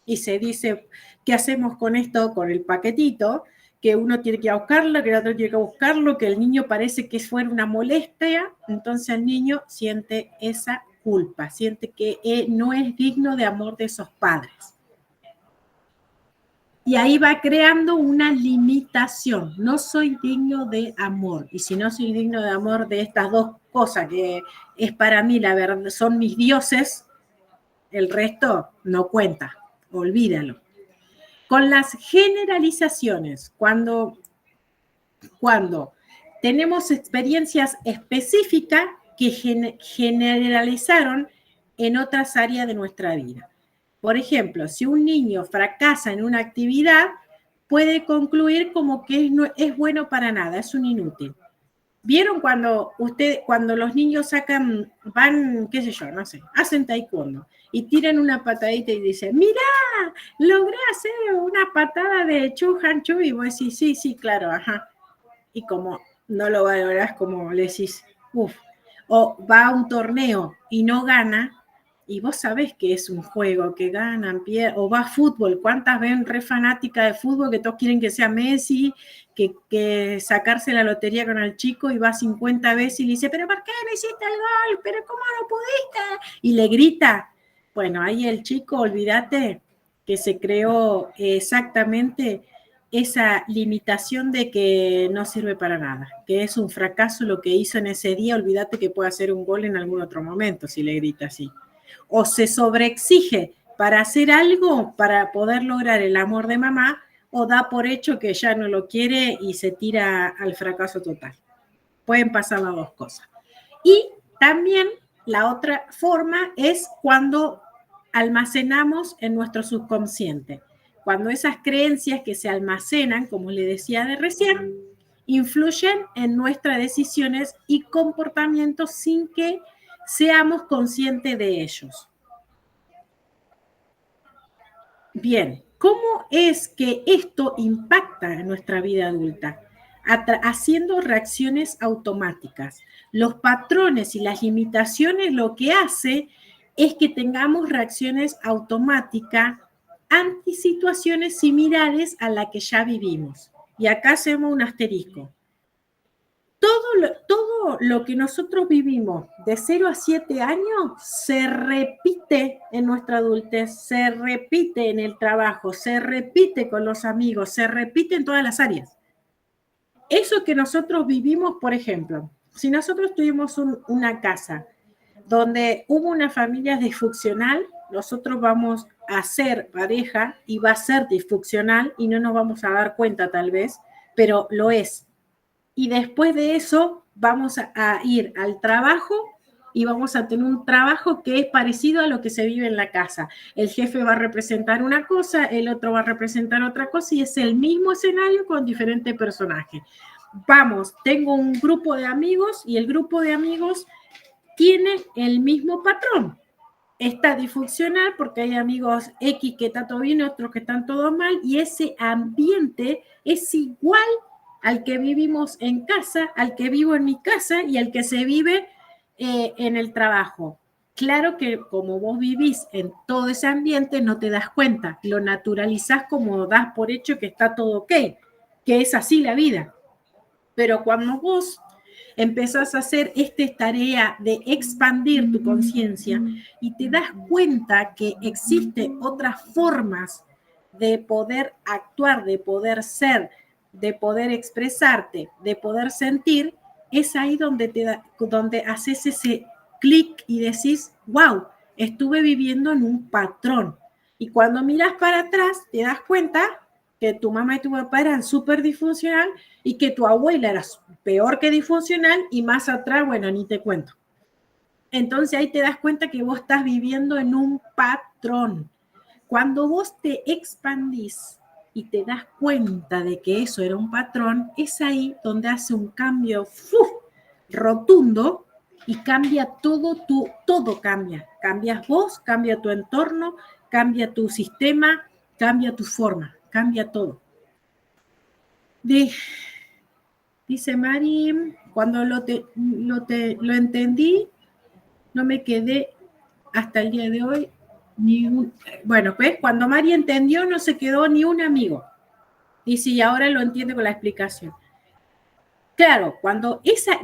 y se dice, ¿qué hacemos con esto, con el paquetito? Que uno tiene que ir a buscarlo, que el otro tiene que buscarlo, que el niño parece que fuera una molestia, entonces el niño siente esa culpa, siente que no es digno de amor de esos padres. Y ahí va creando una limitación. No soy digno de amor. Y si no soy digno de amor de estas dos cosas, que es para mí, la verdad, son mis dioses, el resto no cuenta. Olvídalo. Con las generalizaciones, cuando tenemos experiencias específicas que generalizaron en otras áreas de nuestra vida. Por ejemplo, si un niño fracasa en una actividad, puede concluir como que no es bueno para nada, es un inútil. ¿Vieron cuando los niños van, qué sé yo, no sé, hacen taekwondo y tiran una patadita y dicen, mirá, logré hacer una patada de Chu Han Chu, y vos decís, sí, claro, ajá. Y como no lo valorás, como le decís, uff. O va a un torneo y no gana, y vos sabés que es un juego, que ganan, pierden, o va a fútbol, ¿cuántas ven re fanática de fútbol que todos quieren que sea Messi, que sacarse la lotería con el chico y va 50 veces y le dice, pero ¿por qué no hiciste el gol? ¿Pero cómo no pudiste? Y le grita. Bueno, ahí el chico, olvídate que se creó exactamente esa limitación de que no sirve para nada, que es un fracaso lo que hizo en ese día, olvídate que puede hacer un gol en algún otro momento si le grita así. O se sobreexige para hacer algo para poder lograr el amor de mamá, o da por hecho que ya no lo quiere y se tira al fracaso total. Pueden pasar las dos cosas. Y también la otra forma es cuando almacenamos en nuestro subconsciente. Cuando esas creencias que se almacenan, como le decía de recién, influyen en nuestras decisiones y comportamientos sin que seamos conscientes de ellos. Bien, ¿cómo es que esto impacta en nuestra vida adulta? Haciendo reacciones automáticas. Los patrones y las limitaciones lo que hace es que tengamos reacciones automáticas ante situaciones similares a la que ya vivimos. Y acá hacemos un asterisco. Todo lo que nosotros vivimos de 0 a 7 años se repite en nuestra adultez, se repite en el trabajo, se repite con los amigos, se repite en todas las áreas. Eso que nosotros vivimos, por ejemplo, si nosotros tuvimos una casa donde hubo una familia disfuncional, nosotros vamos a ser pareja y va a ser disfuncional y no nos vamos a dar cuenta tal vez, pero lo es. Y después de eso vamos a ir al trabajo y vamos a tener un trabajo que es parecido a lo que se vive en la casa. El jefe va a representar una cosa, el otro va a representar otra cosa y es el mismo escenario con diferentes personajes. Vamos, tengo un grupo de amigos y el grupo de amigos tiene el mismo patrón. Está disfuncional porque hay amigos X que está todo bien, otros que están todo mal y ese ambiente es igual al que vivimos en casa, al que vivo en mi casa y al que se vive en el trabajo. Claro que como vos vivís en todo ese ambiente no te das cuenta, lo naturalizás como das por hecho que está todo ok, que es así la vida. Pero cuando vos empezás a hacer esta tarea de expandir tu conciencia y te das cuenta que existen otras formas de poder actuar, de poder ser, de poder expresarte, de poder sentir, es ahí donde haces ese clic y decís, wow, estuve viviendo en un patrón. Y cuando miras para atrás, te das cuenta que tu mamá y tu papá eran súper disfuncional y que tu abuela era peor que disfuncional y más atrás, bueno, ni te cuento. Entonces ahí te das cuenta que vos estás viviendo en un patrón. Cuando vos te expandís y te das cuenta de que eso era un patrón, es ahí donde hace un cambio rotundo y cambia todo cambia. Cambias vos, cambia tu entorno, cambia tu sistema, cambia tu forma, cambia todo. Dice Mari, cuando lo entendí, no me quedé hasta el día de hoy bueno, pues cuando Mari entendió no se quedó ni un amigo. Dice, y ahora lo entiende con la explicación. Claro,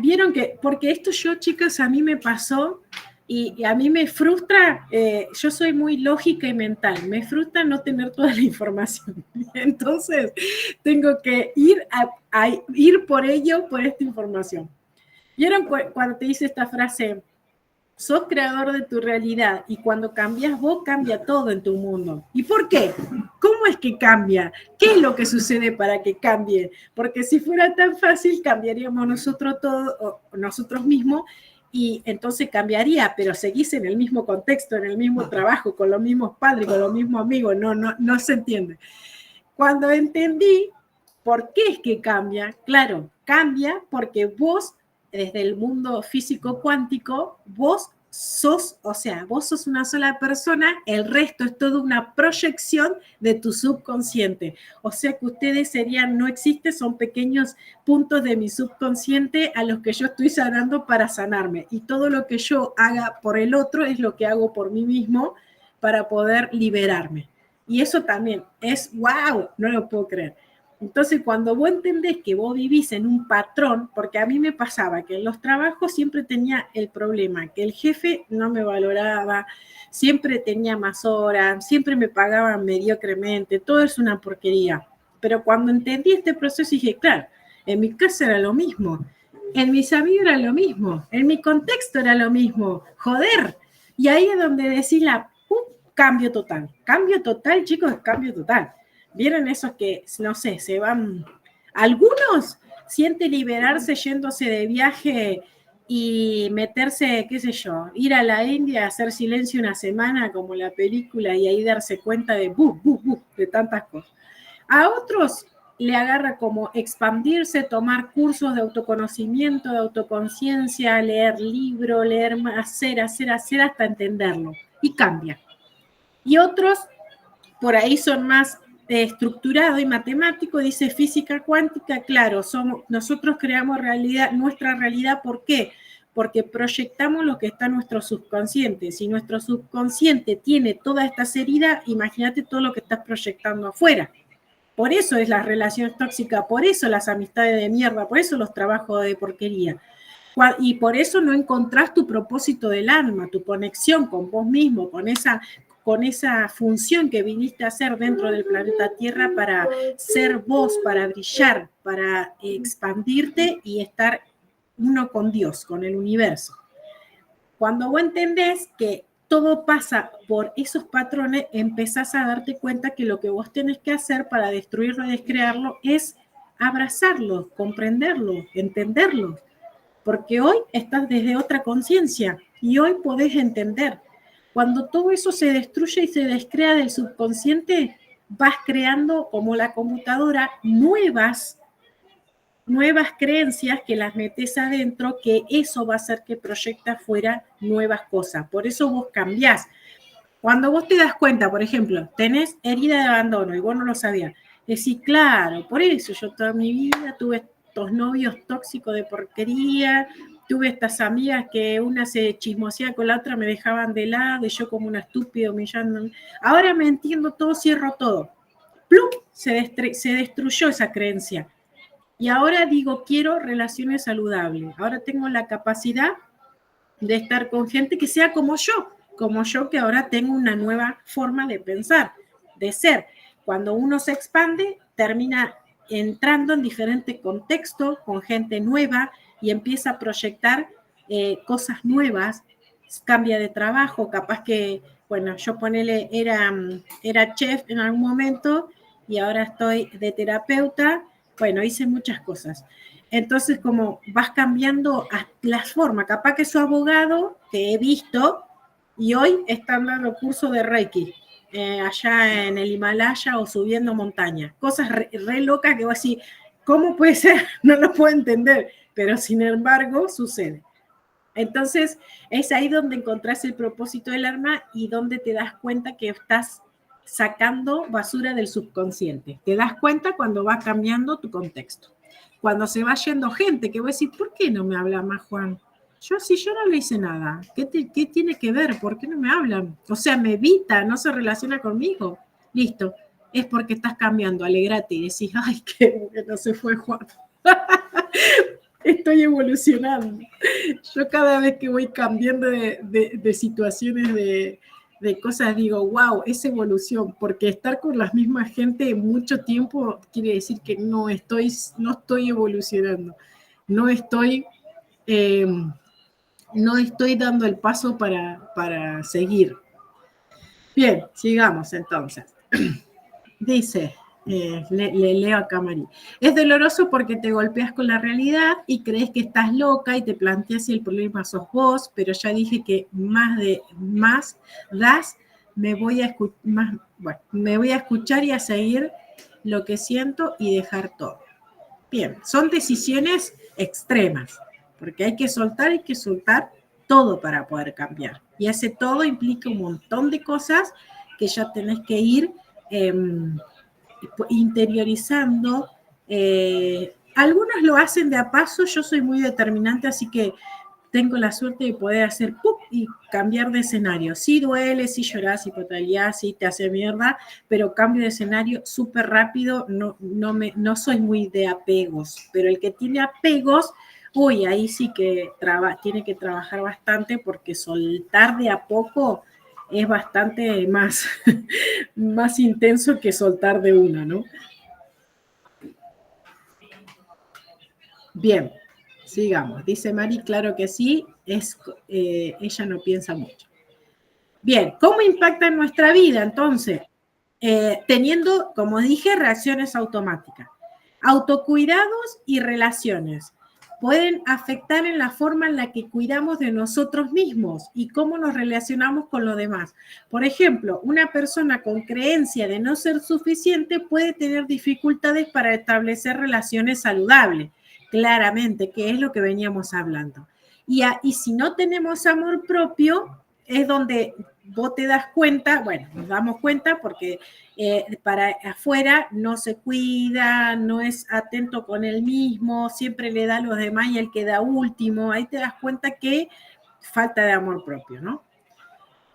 vieron que, porque esto yo, chicas, a mí me pasó y a mí me frustra, yo soy muy lógica y mental, me frustra no tener toda la información. Entonces, tengo que ir ir por ello, por esta información. ¿Vieron cuando te dice esta frase? Sos creador de tu realidad y cuando cambias vos, cambia todo en tu mundo. ¿Y por qué? ¿Cómo es que cambia? ¿Qué es lo que sucede para que cambie? Porque si fuera tan fácil, cambiaríamos nosotros mismos y entonces cambiaría, pero seguís en el mismo contexto, en el mismo trabajo, con los mismos padres, con los mismos amigos, no se entiende. Cuando entendí por qué es que cambia, claro, cambia porque vos, desde el mundo físico cuántico, vos vos sos una sola persona, el resto es toda una proyección de tu subconsciente. O sea que ustedes no existen, son pequeños puntos de mi subconsciente a los que yo estoy sanando para sanarme. Y todo lo que yo haga por el otro es lo que hago por mí mismo para poder liberarme. Y eso también es wow, no lo puedo creer. Entonces, cuando vos entendés que vos vivís en un patrón, porque a mí me pasaba que en los trabajos siempre tenía el problema, que el jefe no me valoraba, siempre tenía más horas, siempre me pagaban mediocremente, todo es una porquería. Pero cuando entendí este proceso dije, claro, en mi casa era lo mismo, en mis amigos era lo mismo, en mi contexto era lo mismo, joder. Y ahí es donde decís cambio total, chicos, cambio total. ¿Vieron esos que, no sé, se van? Algunos sienten liberarse yéndose de viaje y meterse, qué sé yo, ir a la India, hacer silencio una semana como la película y ahí darse cuenta de tantas cosas. A otros le agarra como expandirse, tomar cursos de autoconocimiento, de autoconciencia, leer libros, leer más, hacer hasta entenderlo y cambia. Y otros por ahí son más estructurado y matemático, dice física cuántica, claro, nosotros creamos nuestra realidad, ¿por qué? Porque proyectamos lo que está en nuestro subconsciente. Si nuestro subconsciente tiene toda esta heridas, imagínate todo lo que estás proyectando afuera. Por eso es las relaciones tóxicas, por eso las amistades de mierda, por eso los trabajos de porquería. Y por eso no encontrás tu propósito del alma, tu conexión con vos mismo, con esa función que viniste a hacer dentro del planeta Tierra para ser vos, para brillar, para expandirte y estar uno con Dios, con el universo. Cuando vos entendés que todo pasa por esos patrones, empezás a darte cuenta que lo que vos tenés que hacer para destruirlo y descrearlo es abrazarlo, comprenderlo, entenderlo. Porque hoy estás desde otra conciencia y hoy podés entender. Cuando todo eso se destruye y se descrea del subconsciente, vas creando como la computadora nuevas creencias que las metes adentro, que eso va a hacer que proyecte afuera nuevas cosas. Por eso vos cambiás. Cuando vos te das cuenta, por ejemplo, tenés herida de abandono y vos no lo sabías, decís, claro, por eso yo toda mi vida tuve estos novios tóxicos de porquería, tuve estas amigas que una se chismoseaba con la otra, me dejaban de lado y yo como una estúpida humillando. Ahora me entiendo todo, cierro todo. ¡Plum! Se destruyó esa creencia. Y ahora digo, quiero relaciones saludables. Ahora tengo la capacidad de estar con gente que sea como yo que ahora tengo una nueva forma de pensar, de ser. Cuando uno se expande, termina entrando en diferentes contextos, con gente nueva y empieza a proyectar cosas nuevas, cambia de trabajo, capaz que, bueno, yo era chef en algún momento y ahora estoy de terapeuta, bueno, hice muchas cosas. Entonces, como vas cambiando las formas, capaz que soy abogado, que he visto, y hoy están dando curso de Reiki, allá en el Himalaya o subiendo montaña. Cosas re locas que vos decís, ¿cómo puede ser? No lo puedo entender, pero sin embargo sucede. Entonces, es ahí donde encontrás el propósito del alma y donde te das cuenta que estás sacando basura del subconsciente. Te das cuenta cuando va cambiando tu contexto. Cuando se va yendo gente, que voy a decir, ¿por qué no me habla más Juan? Yo no le hice nada. ¿Qué tiene que ver? ¿Por qué no me hablan? O sea, me evita, no se relaciona conmigo. Listo. Es porque estás cambiando, alegrate y decís, ay, qué no se fue Juan. Estoy evolucionando. Yo cada vez que voy cambiando de situaciones, de cosas, digo, wow, es evolución, porque estar con las mismas gente mucho tiempo quiere decir que no estoy evolucionando, no estoy, no estoy dando el paso para seguir. Bien, sigamos entonces. Dice, le leo a Camari. Es doloroso porque te golpeas con la realidad y crees que estás loca y te planteas si el problema sos vos, pero ya dije que más das, me voy a escuchar y a seguir lo que siento y dejar todo. Bien, son decisiones extremas, porque hay que soltar todo para poder cambiar. Y ese todo implica un montón de cosas que ya tenés que ir interiorizando. Algunos lo hacen de a paso, yo soy muy determinante, así que tengo la suerte de poder hacer ¡pum! Y cambiar de escenario. Sí duele, sí llorás, sí pataleás, sí te hace mierda, pero cambio de escenario súper rápido, no soy muy de apegos, pero el que tiene apegos, uy, ahí sí que tiene que trabajar bastante porque soltar de a poco es bastante más, más intenso que soltar de una, ¿no? Bien, sigamos. Dice Mari, claro que sí, ella no piensa mucho. Bien, ¿cómo impacta en nuestra vida entonces? Teniendo, como dije, reacciones automáticas. Autocuidados y relaciones pueden afectar en la forma en la que cuidamos de nosotros mismos y cómo nos relacionamos con los demás. Por ejemplo, una persona con creencia de no ser suficiente puede tener dificultades para establecer relaciones saludables, claramente, que es lo que veníamos hablando. Y si no tenemos amor propio, es donde vos te das cuenta, bueno, nos damos cuenta porque para afuera no se cuida, no es atento con él mismo, siempre le da a los demás y él queda último, ahí te das cuenta que falta de amor propio, ¿no?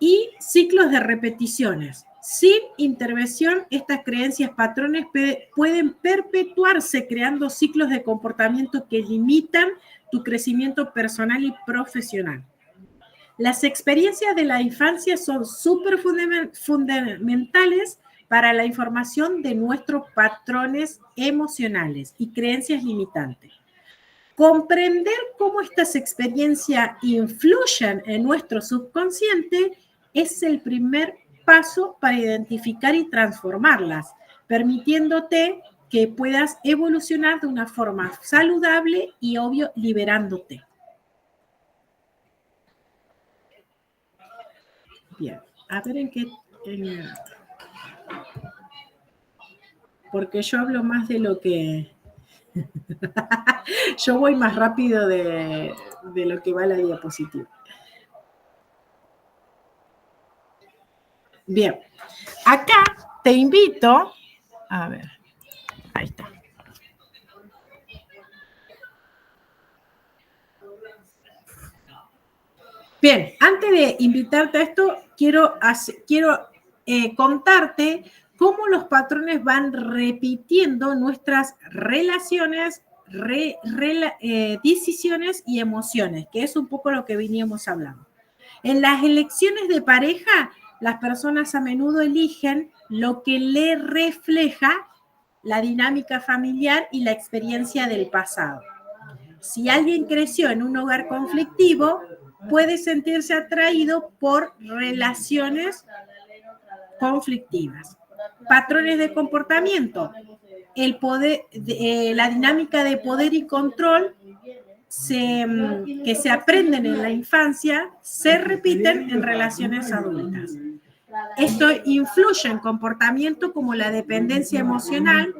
Y ciclos de repeticiones. Sin intervención, estas creencias patrones pueden perpetuarse creando ciclos de comportamiento que limitan tu crecimiento personal y profesional. Las experiencias de la infancia son súper fundamentales para la información de nuestros patrones emocionales y creencias limitantes. Comprender cómo estas experiencias influyen en nuestro subconsciente es el primer paso para identificar y transformarlas, permitiéndote que puedas evolucionar de una forma saludable y, obvio, liberándote. Bien, a ver en qué... porque yo hablo más de lo que... yo voy más rápido de lo que va la diapositiva. Bien, acá te invito... A ver, ahí está. Bien, antes de invitarte a esto, quiero contarte cómo los patrones van repitiendo nuestras relaciones, decisiones y emociones, que es un poco lo que veníamos hablando. En las elecciones de pareja, las personas a menudo eligen lo que le refleja la dinámica familiar y la experiencia del pasado. Si alguien creció en un hogar conflictivo, puede sentirse atraído por relaciones conflictivas. Patrones de comportamiento. El poder, la dinámica de poder y control que se aprenden en la infancia se repiten en relaciones adultas. Esto influye en comportamientos como la dependencia emocional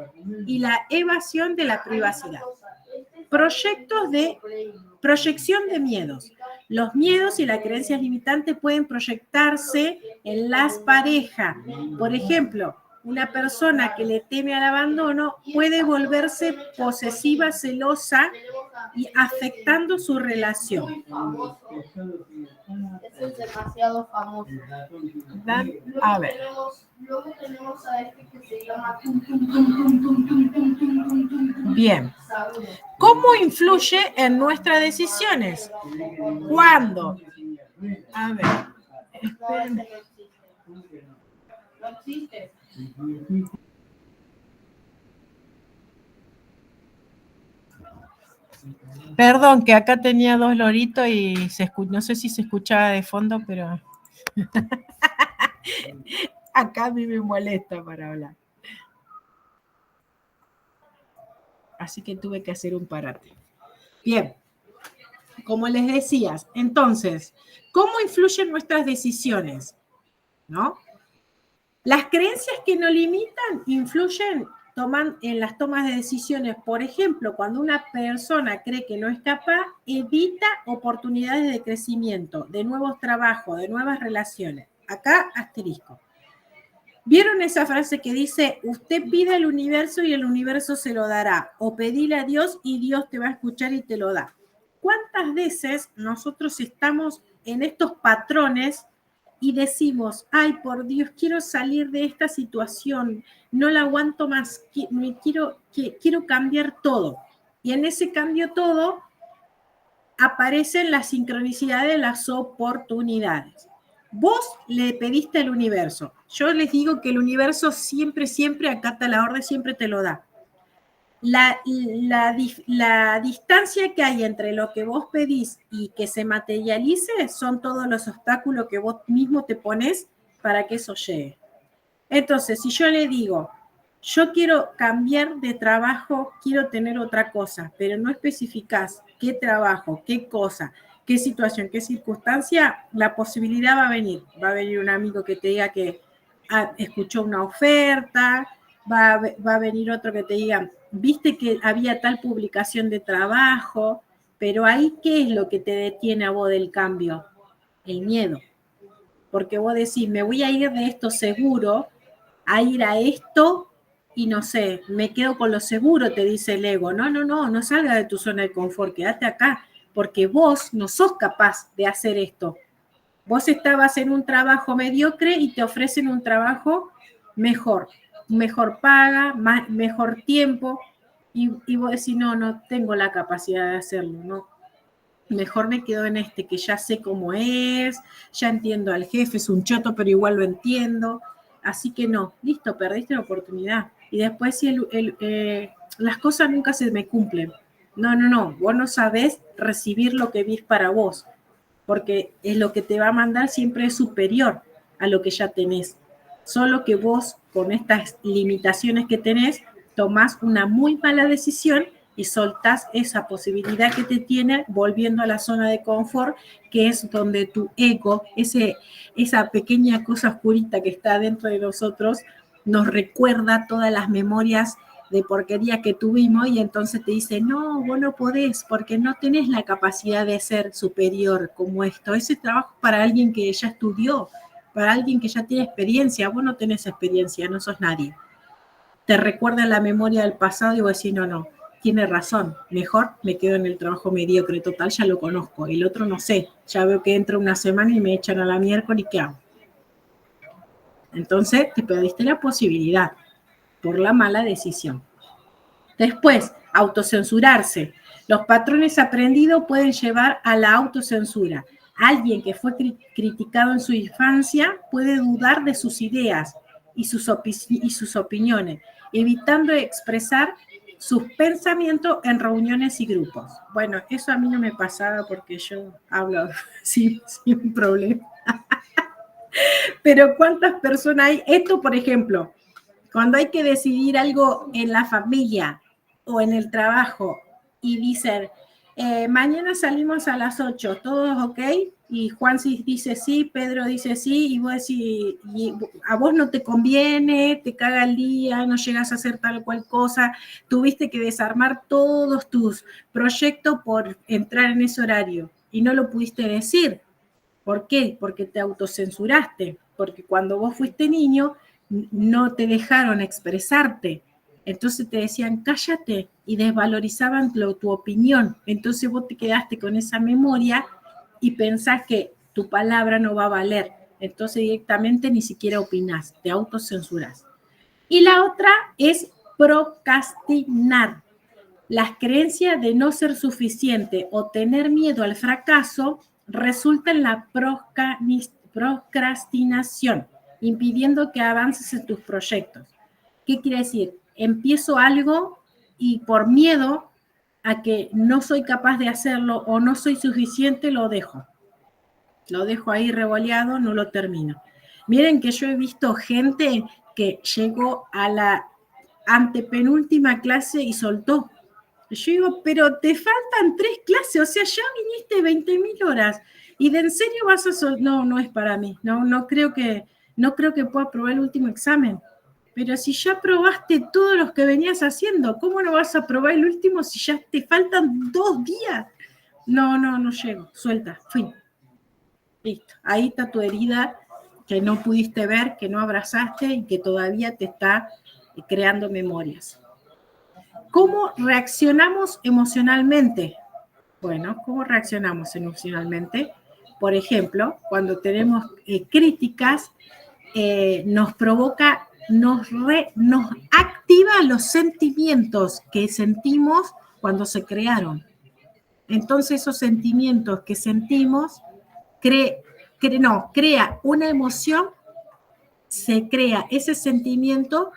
y la evasión de la privacidad. Proyección de miedos. Los miedos y las creencias limitantes pueden proyectarse en las parejas. Por ejemplo, una persona que le teme al abandono puede volverse posesiva, celosa y afectando su relación. Eso es demasiado famoso. A ver. Luego tenemos a este que se llama... Bien. ¿Cómo influye en nuestras decisiones? ¿Cuándo? A ver. Esperen. No existe. Perdón, que acá tenía dos loritos y no sé si se escuchaba de fondo, pero acá a mí me molesta para hablar. Así que tuve que hacer un parate. Bien, como les decías, entonces, ¿cómo influyen nuestras decisiones? ¿No? Las creencias que nos limitan influyen en las tomas de decisiones, por ejemplo, cuando una persona cree que no es capaz, evita oportunidades de crecimiento, de nuevos trabajos, de nuevas relaciones. Acá, asterisco. ¿Vieron esa frase que dice, usted pide al universo y el universo se lo dará? O pedile a Dios y Dios te va a escuchar y te lo da. ¿Cuántas veces nosotros estamos en estos patrones y decimos, por Dios, quiero salir de esta situación, no la aguanto más, quiero cambiar todo? Y en ese cambio todo aparecen las sincronicidades de las oportunidades. Vos le pediste al universo. Yo les digo que el universo siempre acata la orden, siempre te lo da. La distancia que hay entre lo que vos pedís y que se materialice son todos los obstáculos que vos mismo te pones para que eso llegue. Entonces, si yo le digo, yo quiero cambiar de trabajo, quiero tener otra cosa, pero no especificás qué trabajo, qué cosa, qué situación, qué circunstancia, la posibilidad va a venir. Va a venir un amigo que te diga que escuchó una oferta, va a venir otro que te diga, viste que había tal publicación de trabajo, pero ahí, ¿qué es lo que te detiene a vos del cambio? El miedo. Porque vos decís, me voy a ir de esto seguro, a ir a esto y no sé, me quedo con lo seguro, te dice el ego. No salga de tu zona de confort, quédate acá, porque vos no sos capaz de hacer esto. Vos estabas en un trabajo mediocre y te ofrecen un trabajo mejor paga, mejor tiempo, y vos decís, no tengo la capacidad de hacerlo, no. Mejor me quedo en este, que ya sé cómo es, ya entiendo al jefe, es un choto, pero igual lo entiendo. Así que no, listo, perdiste la oportunidad. Y después si las cosas nunca se me cumplen. No, vos no sabés recibir lo que vis para vos, porque es lo que te va a mandar siempre es superior a lo que ya tenés. Solo que vos, con estas limitaciones que tenés, tomás una muy mala decisión y soltás esa posibilidad que te tiene volviendo a la zona de confort, que es donde tu ego, esa pequeña cosa oscurita que está dentro de nosotros, nos recuerda todas las memorias de porquería que tuvimos y entonces te dice, no, vos no podés porque no tenés la capacidad de ser superior como esto. Ese trabajo es para alguien que ya estudió, para alguien que ya tiene experiencia. Vos no tenés experiencia, no sos nadie. Te recuerda la memoria del pasado y vos decís, no, tiene razón, mejor me quedo en el trabajo mediocre, total, ya lo conozco. El otro no sé, ya veo que entra una semana y me echan a la miércoles, ¿qué hago? Entonces te perdiste la posibilidad por la mala decisión. Después, autocensurarse. Los patrones aprendidos pueden llevar a la autocensura. Alguien que fue criticado en su infancia puede dudar de sus ideas y sus opiniones, evitando expresar sus pensamientos en reuniones y grupos. Bueno, eso a mí no me pasaba porque yo hablo sin problema. Pero ¿cuántas personas hay? Esto, por ejemplo, cuando hay que decidir algo en la familia o en el trabajo y dicen, mañana salimos a las 8, ¿todos ok? Y Juan dice sí, Pedro dice sí, y vos decís, y a vos no te conviene, te caga el día, no llegas a hacer tal o cual cosa, tuviste que desarmar todos tus proyectos por entrar en ese horario y no lo pudiste decir. ¿Por qué? Porque te autocensuraste, porque cuando vos fuiste niño no te dejaron expresarte. Entonces te decían, cállate, y desvalorizaban tu opinión. Entonces vos te quedaste con esa memoria y pensás que tu palabra no va a valer. Entonces directamente ni siquiera opinás, te autocensurás. Y la otra es procrastinar. Las creencias de no ser suficiente o tener miedo al fracaso resulta en la procrastinación, impidiendo que avances en tus proyectos. ¿Qué quiere decir? Empiezo algo y por miedo a que no soy capaz de hacerlo o no soy suficiente, lo dejo. Lo dejo ahí revoleado, no lo termino. Miren que yo he visto gente que llegó a la antepenúltima clase y soltó. Yo digo, pero te faltan 3 clases, o sea, ya viniste 20.000 horas y de en serio vas a no es para mí, no creo que pueda aprobar el último examen. pero si ya probaste todos los que venías haciendo, ¿cómo no vas a probar el último si ya te faltan 2 días? No llego, suelta, fin. Listo, ahí está tu herida que no pudiste ver, que no abrazaste y que todavía te está creando memorias. ¿Cómo reaccionamos emocionalmente? Bueno, ¿cómo reaccionamos emocionalmente? Por ejemplo, cuando tenemos críticas, nos provoca, nos activa los sentimientos que sentimos cuando se crearon. Entonces esos sentimientos que sentimos crea una emoción, se crea ese sentimiento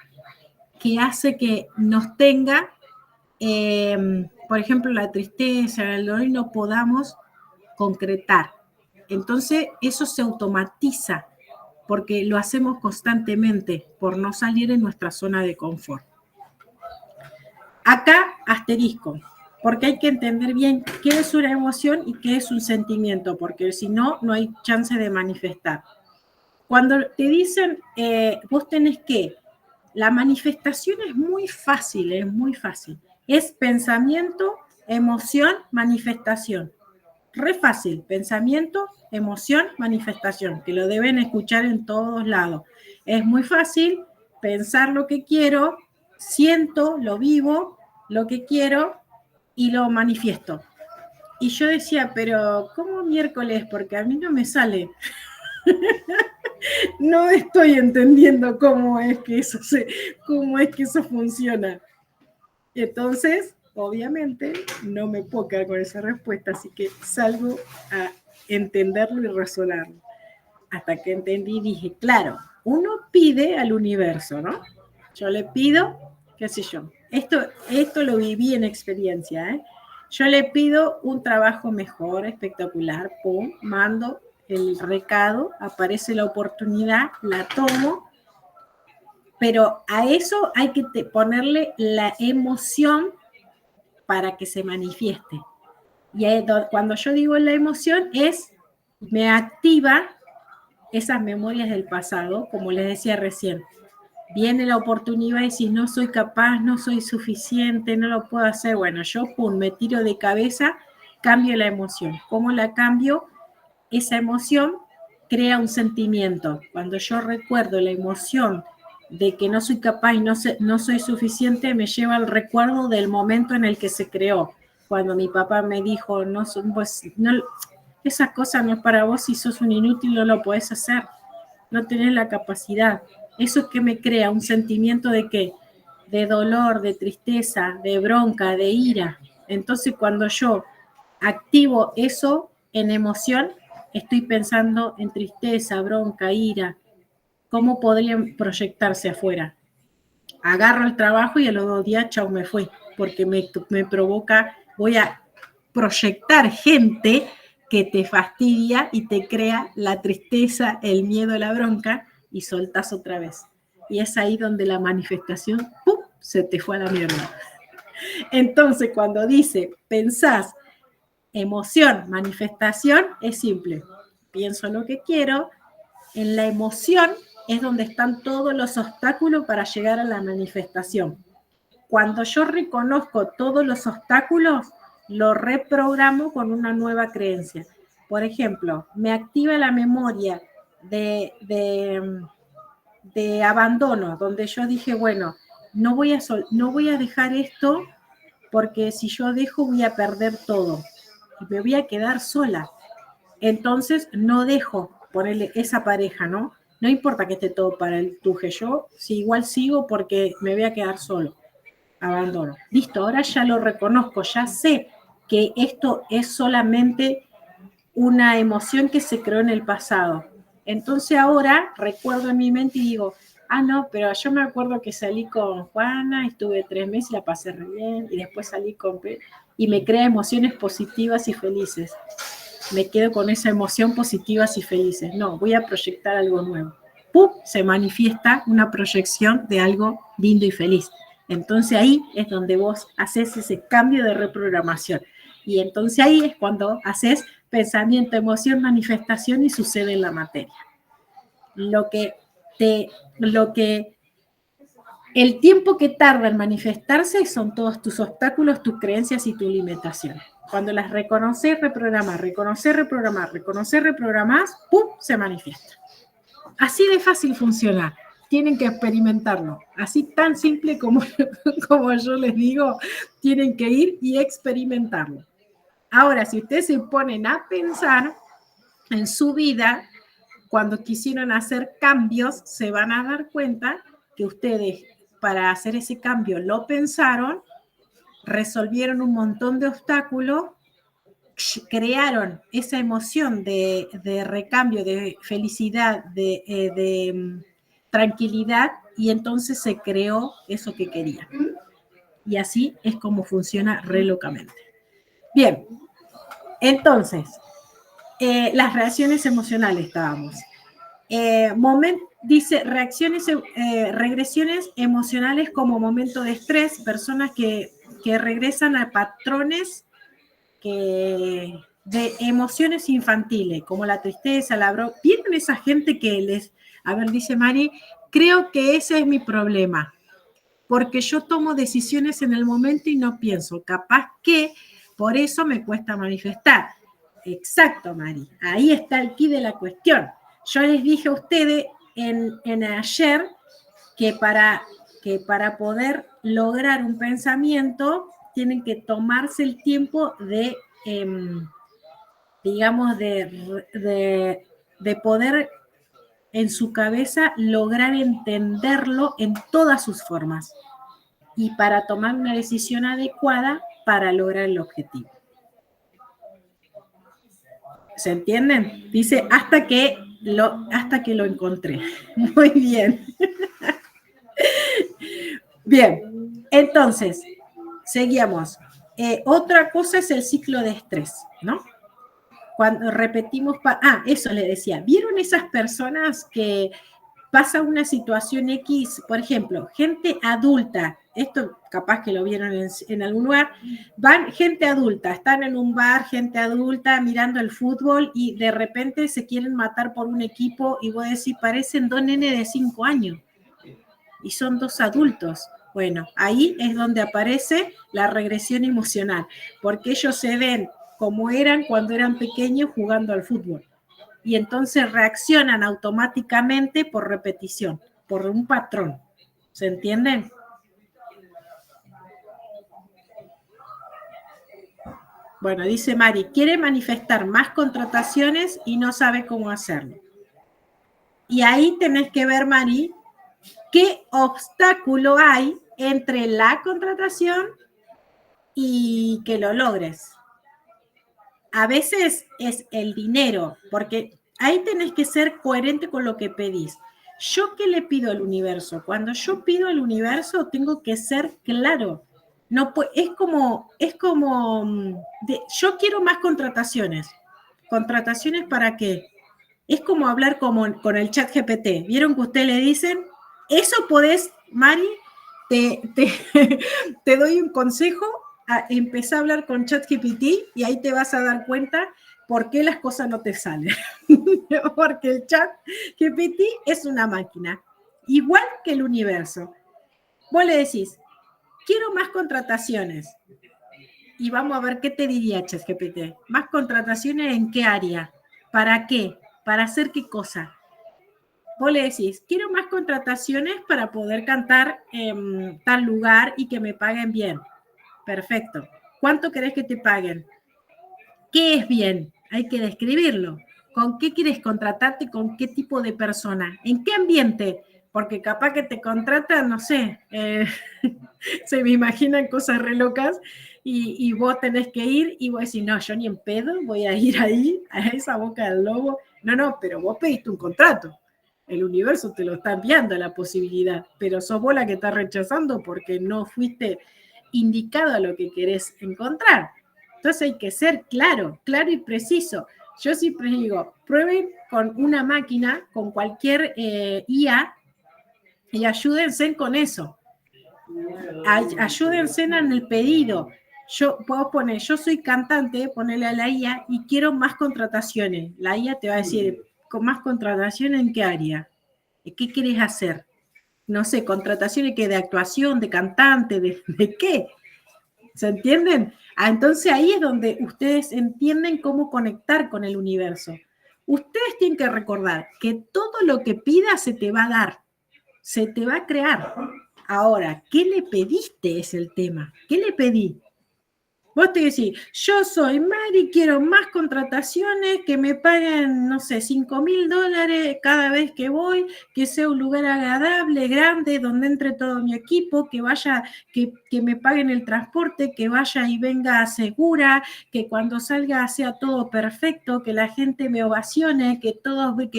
que hace que nos tenga, por ejemplo, la tristeza, el dolor, y no podamos concretar. Entonces eso se automatiza porque lo hacemos constantemente por no salir de nuestra zona de confort. Acá, asterisco, porque hay que entender bien qué es una emoción y qué es un sentimiento, porque si no, no hay chance de manifestar. Cuando te dicen, vos tenés que, la manifestación es muy fácil, es muy fácil. Es pensamiento, emoción, manifestación. Re fácil, pensamiento, emoción, manifestación, que lo deben escuchar en todos lados. Es muy fácil pensar lo que quiero, siento, lo vivo, lo que quiero y lo manifiesto. Y yo decía, pero ¿cómo miércoles? Porque a mí no me sale. No estoy entendiendo cómo es que eso funciona. Entonces, obviamente, no me puedo quedar con esa respuesta, así que salgo a entenderlo y razonarlo. Hasta que entendí, dije, claro, uno pide al universo, ¿no? Yo le pido, qué sé yo, esto lo viví en experiencia, ¿eh? Yo le pido un trabajo mejor, espectacular, pum, mando el recado, aparece la oportunidad, la tomo, pero a eso hay que ponerle la emoción para que se manifieste. Y cuando yo digo la emoción me activa esas memorias del pasado, como les decía recién. Viene la oportunidad y si no soy capaz, no soy suficiente, no lo puedo hacer, bueno, yo me tiro de cabeza, cambio la emoción. ¿Cómo la cambio? Esa emoción crea un sentimiento. Cuando yo recuerdo la emoción de que no soy capaz y no soy suficiente, me lleva al recuerdo del momento en el que se creó. Cuando mi papá me dijo, esa cosa no es para vos, si sos un inútil no lo podés hacer, no tenés la capacidad. Eso es que me crea un sentimiento de ¿qué? De dolor, de tristeza, de bronca, de ira. Entonces cuando yo activo eso en emoción, estoy pensando en tristeza, bronca, ira. ¿Cómo podrían proyectarse afuera? Agarro el trabajo y a los 2 días, chau, me fui, porque me provoca, voy a proyectar gente que te fastidia y te crea la tristeza, el miedo, la bronca, y soltás otra vez. Y es ahí donde la manifestación, ¡pum!, se te fue a la mierda. Entonces, cuando dice, pensás, emoción, manifestación, es simple. Pienso lo que quiero, en la emoción es donde están todos los obstáculos para llegar a la manifestación. Cuando yo reconozco todos los obstáculos, lo reprogramo con una nueva creencia. Por ejemplo, me activa la memoria de abandono, donde yo dije, bueno, no voy a dejar esto porque si yo dejo voy a perder todo y me voy a quedar sola. Entonces no dejo ponerle esa pareja, ¿no? No importa que esté todo para el tuje, yo igual sigo porque me voy a quedar solo. Abandono. Listo, ahora ya lo reconozco, ya sé que esto es solamente una emoción que se creó en el pasado. Entonces ahora recuerdo en mi mente y digo, no, pero yo me acuerdo que salí con Juana, estuve 3 meses y la pasé re bien, y después salí con... y me crea emociones positivas y felices. Me quedo con esa emoción positivas y felices. No, voy a proyectar algo nuevo. ¡Pum! Se manifiesta una proyección de algo lindo y feliz. Entonces ahí es donde vos haces ese cambio de reprogramación. Y entonces ahí es cuando haces pensamiento, emoción, manifestación y sucede en la materia. Lo que El tiempo que tarda en manifestarse son todos tus obstáculos, tus creencias y tus limitaciones. Cuando las reconoces, reprogramás, reprogramás, ¡pum!, se manifiesta. Así de fácil funciona. Tienen que experimentarlo. Así tan simple como yo les digo, tienen que ir y experimentarlo. Ahora, si ustedes se ponen a pensar en su vida, cuando quisieron hacer cambios, se van a dar cuenta que ustedes, para hacer ese cambio, lo pensaron, resolvieron un montón de obstáculos, crearon esa emoción de recambio, de felicidad, de tranquilidad, y entonces se creó eso que querían. Y así es como funciona re locamente. Bien, entonces, las reacciones emocionales estábamos. Dice regresiones emocionales como momento de estrés, personas que regresan a patrones de emociones infantiles, como la tristeza, la bronca. ¿Vieron esa gente que a ver, dice Mari, creo que ese es mi problema, porque yo tomo decisiones en el momento y no pienso, capaz que por eso me cuesta manifestar. Exacto, Mari, ahí está el quid de la cuestión. Yo les dije a ustedes en ayer que para poder lograr un pensamiento tienen que tomarse el tiempo de, digamos, de poder en su cabeza lograr entenderlo en todas sus formas y para tomar una decisión adecuada para lograr el objetivo. ¿Se entienden? Dice, hasta que lo encontré. Muy bien. Bien, entonces, seguimos. Otra cosa es el ciclo de estrés, ¿no? Cuando repetimos, eso le decía, ¿vieron esas personas que pasa una situación X, por ejemplo, gente adulta, esto capaz que lo vieron en algún lugar, gente adulta, están en un bar, gente adulta mirando el fútbol y de repente se quieren matar por un equipo y vos decís, parecen dos nenes de 5 años y son dos adultos. Bueno, ahí es donde aparece la regresión emocional, porque ellos se ven como eran cuando eran pequeños jugando al fútbol. Y entonces reaccionan automáticamente por repetición, por un patrón. ¿Se entienden? Bueno, dice Mari, quiere manifestar más contrataciones y no sabe cómo hacerlo. Y ahí tenés que ver, Mari, qué obstáculo hay entre la contratación y que lo logres. A veces es el dinero, porque ahí tenés que ser coherente con lo que pedís. ¿Yo qué le pido al universo? Cuando yo pido al universo tengo que ser claro. No, es como yo quiero más contrataciones. ¿Contrataciones para qué? Es como hablar con el chat GPT. ¿Vieron que ustedes le dicen? Eso podés, Mari, te doy un consejo, empezá a hablar con ChatGPT y ahí te vas a dar cuenta por qué las cosas no te salen. Porque el ChatGPT es una máquina, igual que el universo. Vos le decís, quiero más contrataciones. Y vamos a ver qué te diría ChatGPT. ¿Más contrataciones en qué área? ¿Para qué? ¿Para hacer qué cosa? Vos le decís, quiero más contrataciones para poder cantar en tal lugar y que me paguen bien. Perfecto. ¿Cuánto querés que te paguen? ¿Qué es bien? Hay que describirlo. ¿Con qué quieres contratarte? ¿Con qué tipo de persona? ¿En qué ambiente? Porque capaz que te contratan, no sé, se me imaginan cosas re locas y vos tenés que ir y vos decís, no, yo ni en pedo voy a ir ahí, a esa boca del lobo. No, pero vos pediste un contrato. El universo te lo está enviando la posibilidad, pero sos vos la que estás rechazando porque no fuiste indicado a lo que querés encontrar. Entonces hay que ser claro y preciso. Yo siempre digo, prueben con una máquina, con cualquier IA y ayúdense con eso. Ayúdense en el pedido. Yo puedo poner, yo soy cantante, ponerle a la IA y quiero más contrataciones. La IA te va a decir, ¿con más contrataciones en qué área? ¿Qué querés hacer? no sé, contrataciones que de actuación, de cantante, ¿de qué? ¿Se entienden? Entonces ahí es donde ustedes entienden cómo conectar con el universo. Ustedes tienen que recordar que todo lo que pidas se te va a dar, se te va a crear. Ahora, ¿qué le pediste? Es el tema. ¿Qué le pedí? Vos te decís, yo soy Mari, quiero más contrataciones, que me paguen, no sé, $5.000 cada vez que voy, que sea un lugar agradable, grande, donde entre todo mi equipo, que vaya, que me paguen el transporte, que vaya y venga segura, que cuando salga sea todo perfecto, que la gente me ovacione, que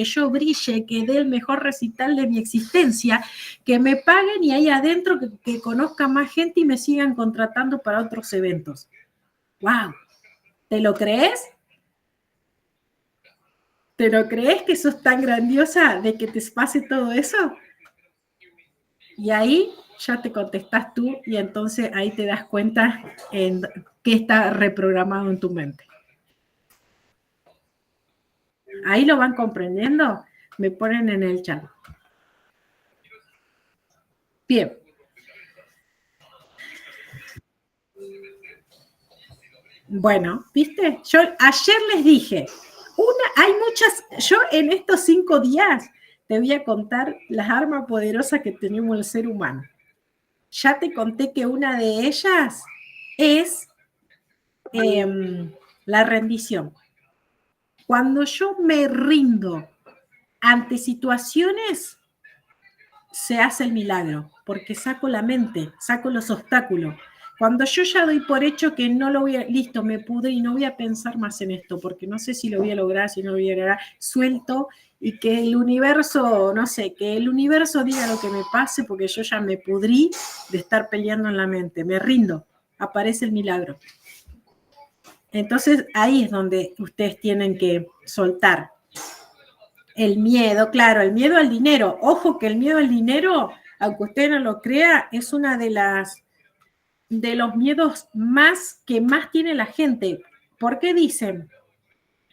yo brille, que dé el mejor recital de mi existencia, que me paguen y ahí adentro que conozca más gente y me sigan contratando para otros eventos. ¡Wow! ¿Te lo crees? ¿Te lo crees que sos tan grandiosa de que te pase todo eso? Y ahí ya te contestás tú y entonces ahí te das cuenta en qué está reprogramado en tu mente. ¿Ahí lo van comprendiendo? Me ponen en el chat. Bien. Bueno, ¿viste? Yo ayer les dije, hay muchas, yo en estos 5 días te voy a contar las armas poderosas que tenemos el ser humano. Ya te conté que una de ellas es la rendición. Cuando yo me rindo ante situaciones, se hace el milagro, porque saco la mente, saco los obstáculos. Cuando yo ya doy por hecho que no lo voy a, listo, me pudre y no voy a pensar más en esto, porque no sé si lo voy a lograr, si no lo voy a lograr, suelto y que el universo, no sé, que el universo diga lo que me pase, porque yo ya me pudrí de estar peleando en la mente, me rindo, aparece el milagro. Entonces ahí es donde ustedes tienen que soltar el miedo, claro, el miedo al dinero. Ojo que el miedo al dinero, aunque usted no lo crea, es una de los miedos que más tiene la gente. ¿Por qué dicen?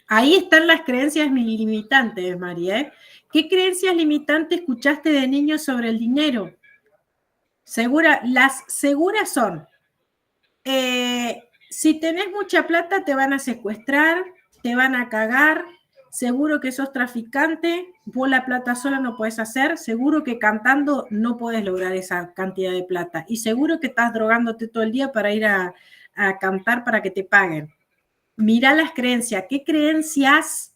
Ahí están las creencias limitantes, María. ¿Qué creencias limitantes escuchaste de niño sobre el dinero? Las seguras son, si tenés mucha plata te van a secuestrar, te van a cagar, seguro que sos traficante, vos la plata sola no podés hacer, seguro que cantando no podés lograr esa cantidad de plata y seguro que estás drogándote todo el día para ir a cantar para que te paguen. Mirá las creencias, ¿qué creencias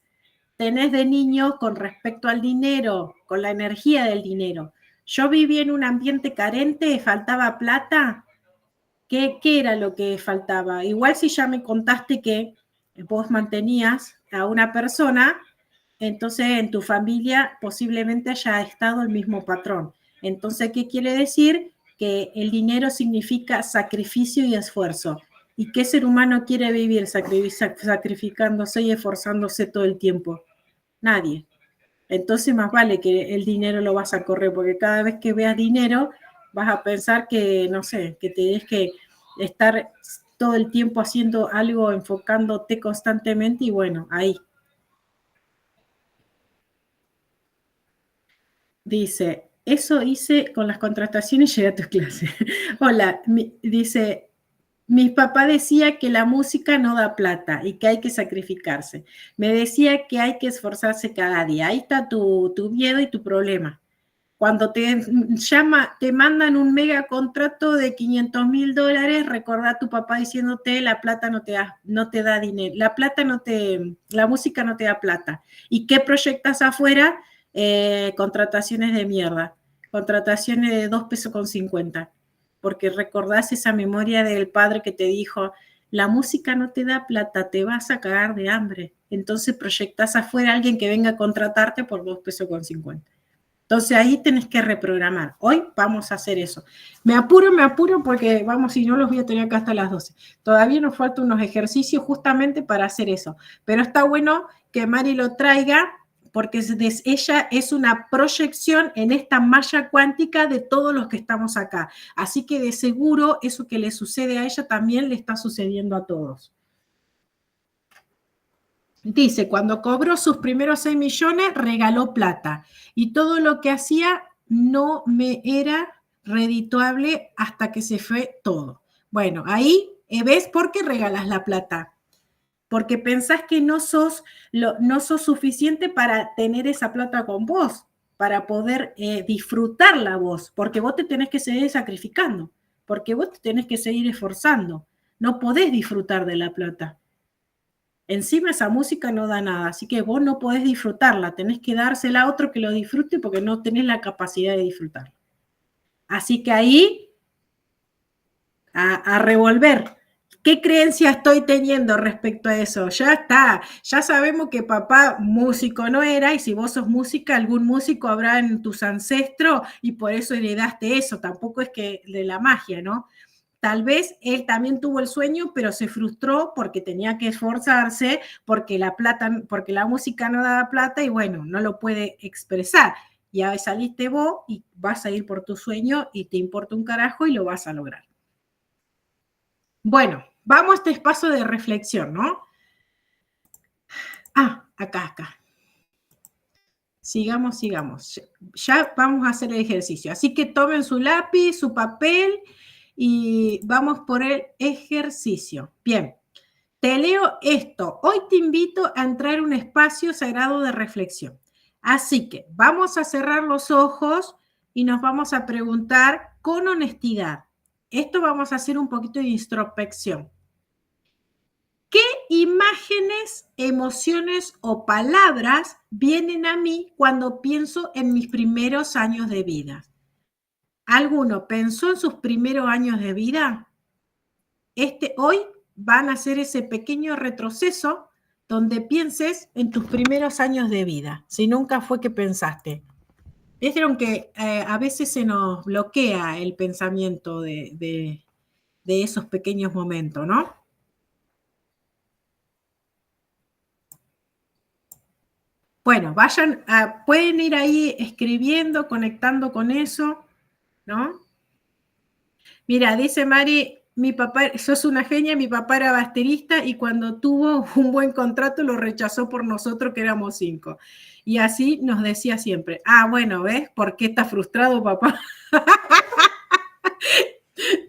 tenés de niño con respecto al dinero, con la energía del dinero? Yo viví en un ambiente carente, faltaba plata. ¿Qué era lo que faltaba? Igual si ya me contaste que vos mantenías a una persona, entonces en tu familia posiblemente haya estado el mismo patrón. Entonces, ¿qué quiere decir? Que el dinero significa sacrificio y esfuerzo. ¿Y qué ser humano quiere vivir sacrificándose y esforzándose todo el tiempo? Nadie. Entonces más vale que el dinero lo vas a correr, porque cada vez que veas dinero vas a pensar que, no sé, que tienes que estar todo el tiempo haciendo algo, enfocándote constantemente y bueno, ahí. Dice, eso hice con las contrataciones y llegué a tus clases. Hola, dice, mi papá decía que la música no da plata y que hay que sacrificarse. Me decía que hay que esforzarse cada día. Ahí está tu miedo y tu problema. Cuando te mandan un mega contrato de $500.000, recordá a tu papá diciéndote la plata no te da dinero, la música no te da plata. ¿Y qué proyectas afuera? Contrataciones de mierda, contrataciones de $2.50, porque recordás esa memoria del padre que te dijo, la música no te da plata, te vas a cagar de hambre. Entonces proyectas afuera a alguien que venga a contratarte por $2.50. Entonces ahí tenés que reprogramar. Hoy vamos a hacer eso. Me apuro porque vamos, si no los voy a tener acá hasta las 12. Todavía nos faltan unos ejercicios justamente para hacer eso. Pero está bueno que Mari lo traiga porque ella es una proyección en esta malla cuántica de todos los que estamos acá. Así que de seguro eso que le sucede a ella también le está sucediendo a todos. Dice, cuando cobró sus primeros 6 millones, regaló plata. Y todo lo que hacía no me era redituable hasta que se fue todo. Bueno, ahí ves por qué regalas la plata. Porque pensás que no sos suficiente para tener esa plata con vos, para poder disfrutarla vos, porque vos te tenés que seguir sacrificando, porque vos te tenés que seguir esforzando. No podés disfrutar de la plata. Encima esa música no da nada, así que vos no podés disfrutarla, tenés que dársela a otro que lo disfrute porque no tenés la capacidad de disfrutarla. Así que ahí, a revolver. ¿Qué creencia estoy teniendo respecto a eso? Ya está, ya sabemos que papá músico no era, y si vos sos música, algún músico habrá en tus ancestros y por eso heredaste eso, tampoco es que de la magia, ¿no? Tal vez él también tuvo el sueño, pero se frustró porque tenía que esforzarse, porque la música no daba plata y bueno, no lo puede expresar. Ya saliste vos y vas a ir por tu sueño y te importa un carajo y lo vas a lograr. Bueno, vamos a este espacio de reflexión, ¿no? Acá. Sigamos. Ya vamos a hacer el ejercicio. Así que tomen su lápiz, su papel y vamos por el ejercicio. Bien, te leo esto. Hoy te invito a entrar en un espacio sagrado de reflexión. Así que vamos a cerrar los ojos y nos vamos a preguntar con honestidad. Esto vamos a hacer un poquito de introspección. ¿Qué imágenes, emociones o palabras vienen a mí cuando pienso en mis primeros años de vida? ¿Alguno pensó en sus primeros años de vida? Hoy van a hacer ese pequeño retroceso donde pienses en tus primeros años de vida, si nunca fue que pensaste. Vieron que a veces se nos bloquea el pensamiento de esos pequeños momentos, ¿no? Bueno, pueden ir ahí escribiendo, conectando con eso, ¿no? Mira, dice Mari, mi papá, sos una genia, mi papá era baterista y cuando tuvo un buen contrato lo rechazó por nosotros que éramos 5. Y así nos decía siempre, bueno, ¿ves? ¿Por qué está frustrado papá?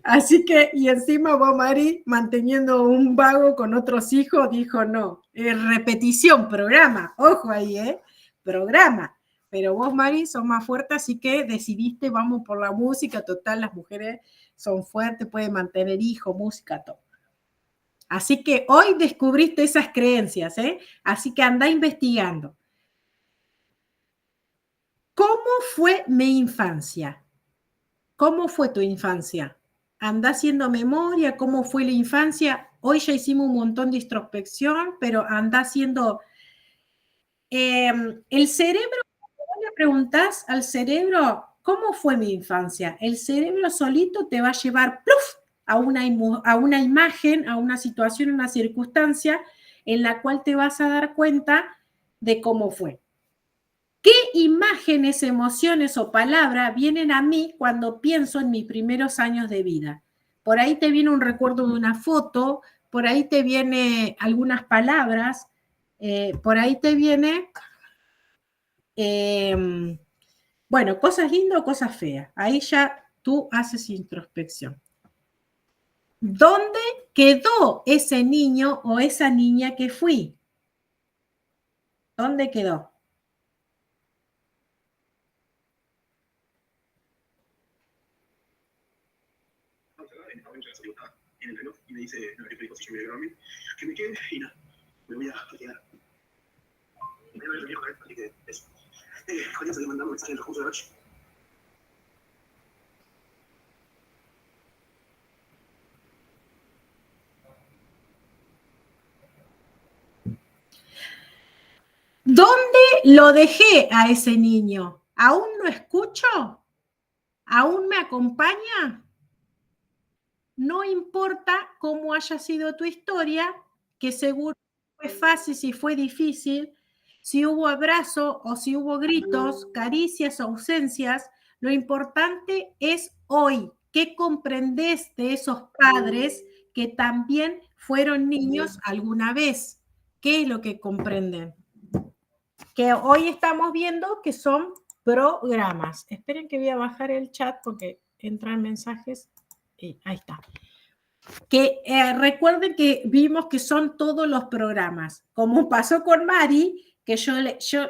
Así que, y encima vos, Mari, manteniendo un vago con otros hijos, dijo no, repetición, programa, ojo ahí, programa. Pero vos, Mari, sos más fuerte, así que decidiste, vamos por la música, total, las mujeres son fuertes, pueden mantener hijos, música, todo. Así que hoy descubriste esas creencias, así que anda investigando. ¿Cómo fue mi infancia? ¿Cómo fue tu infancia? Anda haciendo memoria, cómo fue la infancia. Hoy ya hicimos un montón de introspección, pero anda haciendo... el cerebro, cuando le preguntás al cerebro, ¿cómo fue mi infancia? El cerebro solito te va a llevar ¡pluf! A una imagen, a una situación, a una circunstancia en la cual te vas a dar cuenta de cómo fue. ¿Qué imágenes, emociones o palabras vienen a mí cuando pienso en mis primeros años de vida? Por ahí te viene un recuerdo de una foto, por ahí te viene algunas palabras, por ahí te viene, bueno, cosas lindas o cosas feas. Ahí ya tú haces introspección. ¿Dónde quedó ese niño o esa niña que fui? ¿Dónde quedó? En el reloj y me dice, no, ¿qué dijo? Si yo voy a dormir, que me quede y nada, me voy a quedar. Y me voy a dormir con él, así que eso. Podría salir mandando mensajes en el transcurso de la noche. ¿Dónde lo dejé a ese niño? ¿Aún lo escucho? ¿Aún me acompaña? No importa cómo haya sido tu historia, que seguro fue fácil, si fue difícil, si hubo abrazo o si hubo gritos, caricias o ausencias, lo importante es hoy, ¿qué comprendés de esos padres que también fueron niños alguna vez? ¿Qué es lo que comprenden? Que hoy estamos viendo que son programas. Esperen que voy a bajar el chat porque entran mensajes. Ahí está. Que recuerden que vimos que son todos los programas. Como pasó con Mari, que yo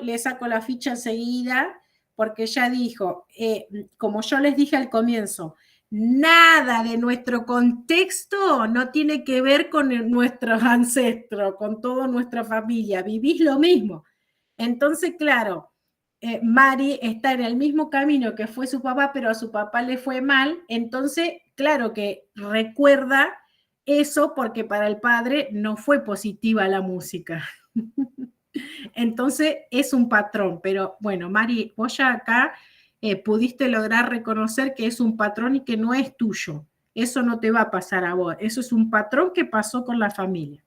le saco la ficha enseguida, porque ella dijo, como yo les dije al comienzo, nada de nuestro contexto no tiene que ver con nuestros ancestros, con toda nuestra familia. Vivís lo mismo. Entonces, claro, Mari está en el mismo camino que fue su papá, pero a su papá le fue mal. Entonces, claro que recuerda eso porque para el padre no fue positiva la música. Entonces, es un patrón. Pero bueno, Mari, vos ya acá pudiste lograr reconocer que es un patrón y que no es tuyo. Eso no te va a pasar a vos. Eso es un patrón que pasó con la familia.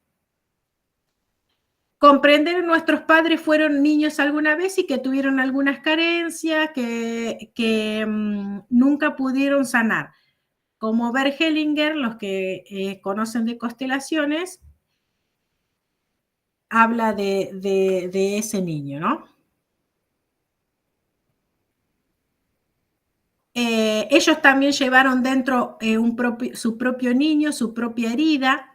Comprender que nuestros padres fueron niños alguna vez y que tuvieron algunas carencias que nunca pudieron sanar. Como Bert Hellinger, los que conocen de constelaciones, habla de ese niño, ¿no? Ellos también llevaron dentro su propio niño, su propia herida,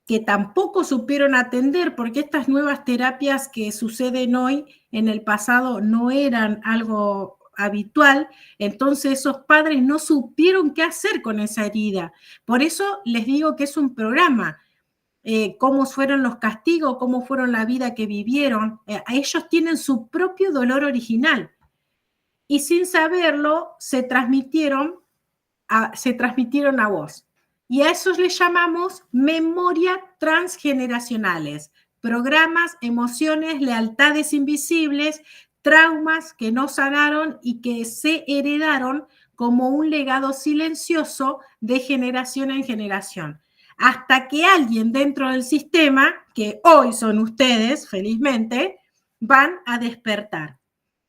que tampoco supieron atender, porque estas nuevas terapias que suceden hoy, en el pasado no eran algo habitual, entonces esos padres no supieron qué hacer con esa herida. Por eso les digo que es un programa, cómo fueron los castigos, cómo fueron la vida que vivieron. Ellos tienen su propio dolor original y sin saberlo se transmitieron a vos. Y a esos les llamamos memoria transgeneracionales, programas, emociones, lealtades invisibles, traumas que no sanaron y que se heredaron como un legado silencioso de generación en generación. Hasta que alguien dentro del sistema, que hoy son ustedes, felizmente, van a despertar.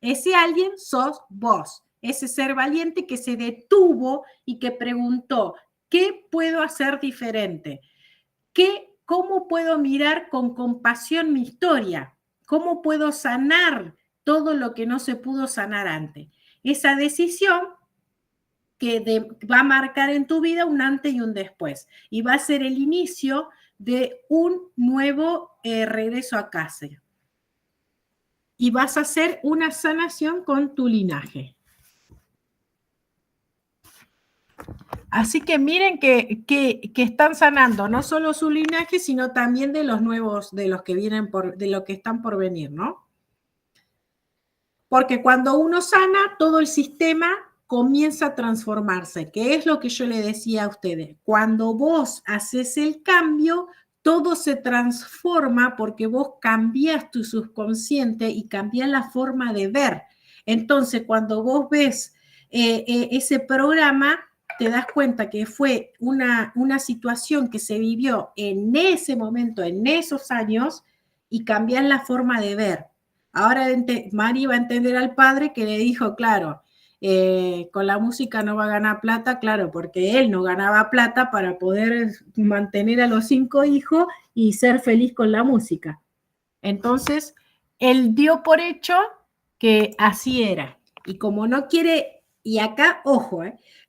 Ese alguien sos vos. Ese ser valiente que se detuvo y que preguntó, ¿qué puedo hacer diferente? ¿Cómo puedo mirar con compasión mi historia? ¿Cómo puedo sanar todo lo que no se pudo sanar antes? Esa decisión que va a marcar en tu vida un antes y un después. Y va a ser el inicio de un nuevo regreso a casa. Y vas a hacer una sanación con tu linaje. Así que miren que están sanando no solo su linaje, sino también de los nuevos, de los que vienen de lo que están por venir, ¿no? Porque cuando uno sana, todo el sistema comienza a transformarse, que es lo que yo le decía a ustedes. Cuando vos haces el cambio, todo se transforma porque vos cambias tu subconsciente y cambias la forma de ver. Entonces, cuando vos ves ese programa, te das cuenta que fue una situación que se vivió en ese momento, en esos años, y cambias la forma de ver. Ahora Mari va a entender al padre que le dijo, claro, con la música no va a ganar plata, claro, porque él no ganaba plata para poder mantener a los 5 hijos y ser feliz con la música. Entonces, él dio por hecho que así era. Y como no quiere, y acá, ojo,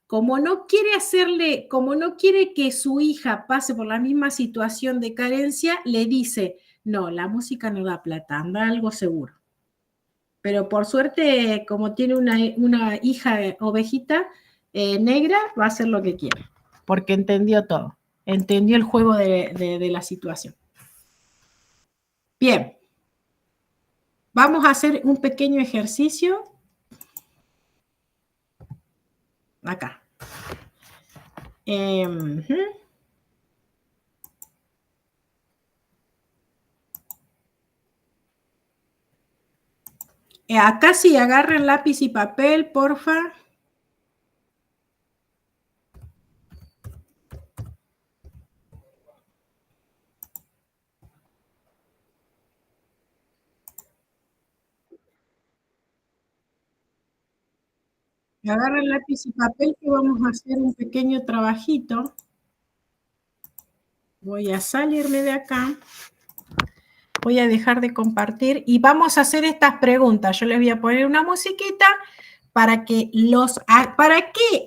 como no quiere que su hija pase por la misma situación de carencia, le dice, no, la música no da plata, anda algo seguro. Pero por suerte, como tiene una hija ovejita negra, va a hacer lo que quiere, porque entendió todo, entendió el juego de la situación. Bien, vamos a hacer un pequeño ejercicio. Acá. Acá sí, agarren lápiz y papel, porfa. Agarren lápiz y papel que vamos a hacer un pequeño trabajito. Voy a salirme de acá. Voy a dejar de compartir y vamos a hacer estas preguntas. Yo les voy a poner una musiquita para qué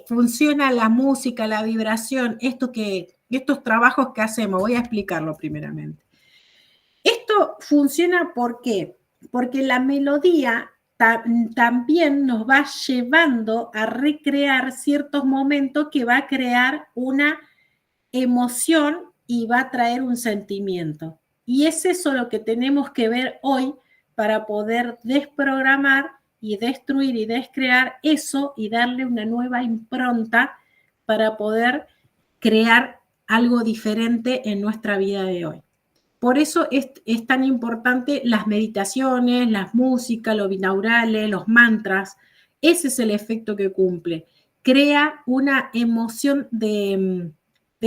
funciona la música, la vibración, estos trabajos que hacemos. Voy a explicarlo primeramente. Esto funciona ¿por qué? Porque la melodía también nos va llevando a recrear ciertos momentos que va a crear una emoción y va a traer un sentimiento. Y es eso lo que tenemos que ver hoy para poder desprogramar y destruir y descrear eso y darle una nueva impronta para poder crear algo diferente en nuestra vida de hoy. Por eso es tan importante las meditaciones, las músicas, los binaurales, los mantras. Ese es el efecto que cumple. Crea una emoción de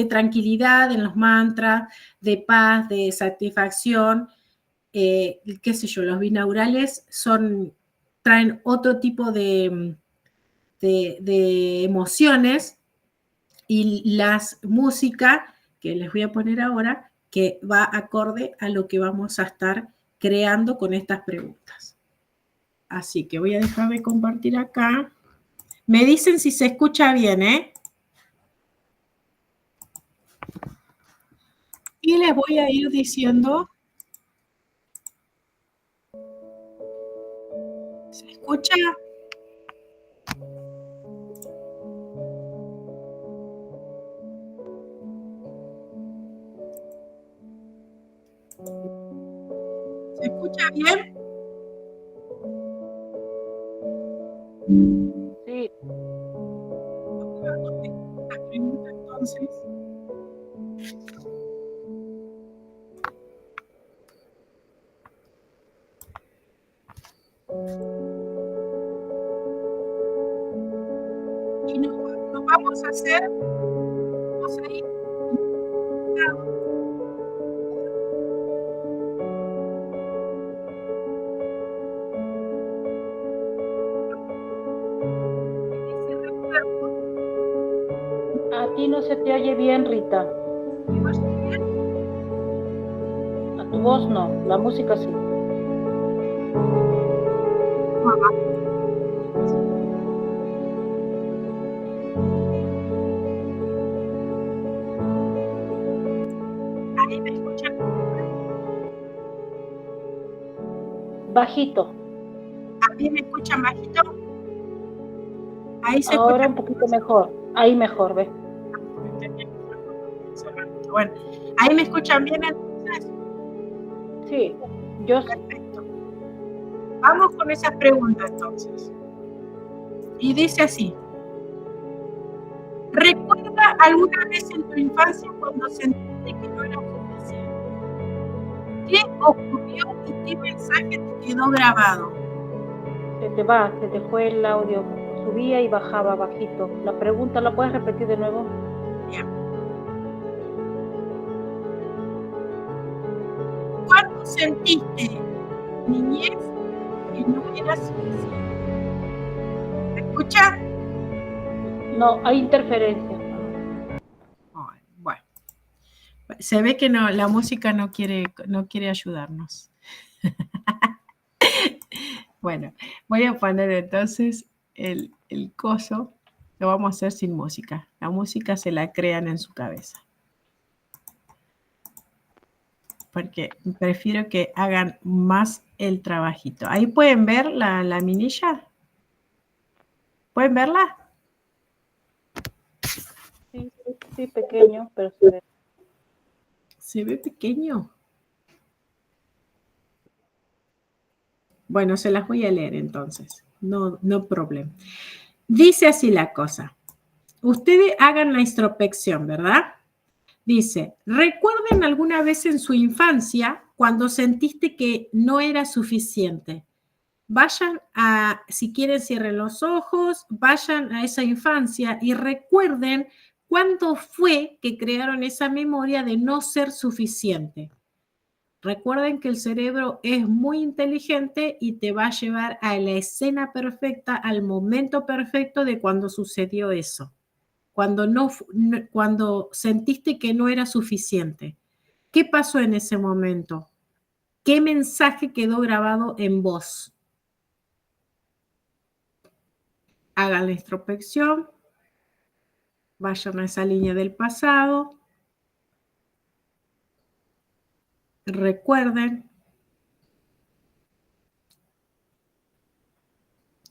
tranquilidad en los mantras, de paz, de satisfacción. Qué sé yo, los binaurales traen otro tipo de emociones y las músicas que les voy a poner ahora que va acorde a lo que vamos a estar creando con estas preguntas. Así que voy a dejar de compartir acá. Me dicen si se escucha bien, ¿eh? Y les voy a ir diciendo. ¿Se escucha? ¿Se escucha bien? Sí. La pregunta entonces. Y nos vamos a hacer, vamos a ir. A ti no se te oye bien, Rita. A tu voz no, la música sí. Ahí me escuchan. Bajito. ¿A mí me escuchan bajito? Ahí se Ahora escucha un poquito mejor. Ahí mejor, ve. Bueno, ¿ahí me escuchan bien entonces? Sí, yo sí. Perfecto. Vamos con esa pregunta entonces. Y dice así. ¿Recuerda alguna vez en tu infancia cuando sentiste que no era suficiente? ¿Qué ocurrió y qué mensaje te quedó grabado? Se te fue el audio. Subía y bajaba bajito. La pregunta, ¿la puedes repetir de nuevo? Bien. ¿Cuándo sentiste, niñez, que no era suficiente? ¿Me escucha? No, hay interferencia. Bueno, se ve que no, la música no quiere ayudarnos. Bueno, voy a poner entonces el coso, lo vamos a hacer sin música. La música se la crean en su cabeza. Porque prefiero que hagan más el trabajito. ¿Ahí pueden ver la minilla? ¿Pueden verla? Sí, pequeño, pero se ve. ¿Se ve pequeño? Bueno, se las voy a leer entonces. No problema. Dice así la cosa. Ustedes hagan la introspección, ¿verdad? Dice, ¿recuerden alguna vez en su infancia cuando sentiste que no era suficiente? Vayan si quieren cierren los ojos, vayan a esa infancia y recuerden cuándo fue que crearon esa memoria de no ser suficiente. Recuerden que el cerebro es muy inteligente y te va a llevar a la escena perfecta, al momento perfecto de cuando sucedió eso. Cuando sentiste que no era suficiente. ¿Qué pasó en ese momento? ¿Qué mensaje quedó grabado en vos? Hagan la introspección, vayan a esa línea del pasado, recuerden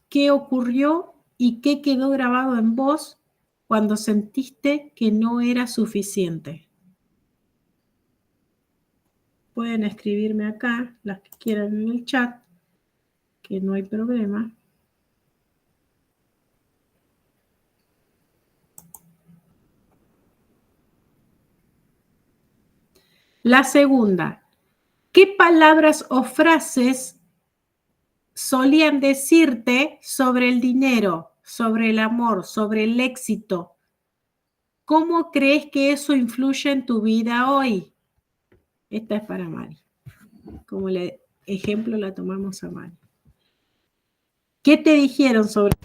qué ocurrió y qué quedó grabado en vos cuando sentiste que no era suficiente. Pueden escribirme acá, las que quieran en el chat, que no hay problema. La segunda, ¿qué palabras o frases solían decirte sobre el dinero, sobre el amor, sobre el éxito? ¿Cómo crees que eso influye en tu vida hoy? Esta es para Mari. Como ejemplo la tomamos a Mari. ¿Qué te dijeron sobre?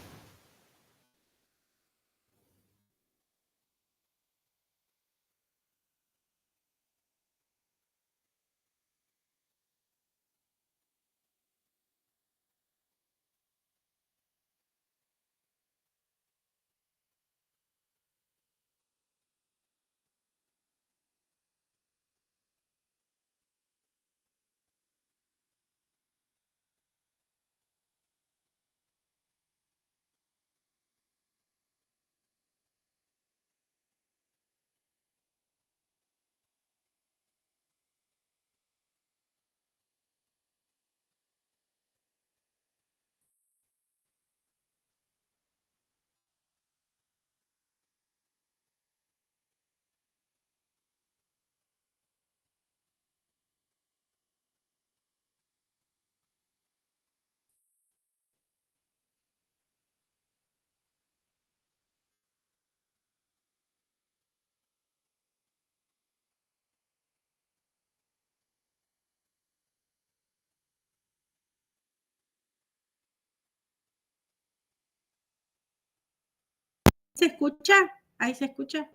¿Se escucha? ¿Ahí se escucha?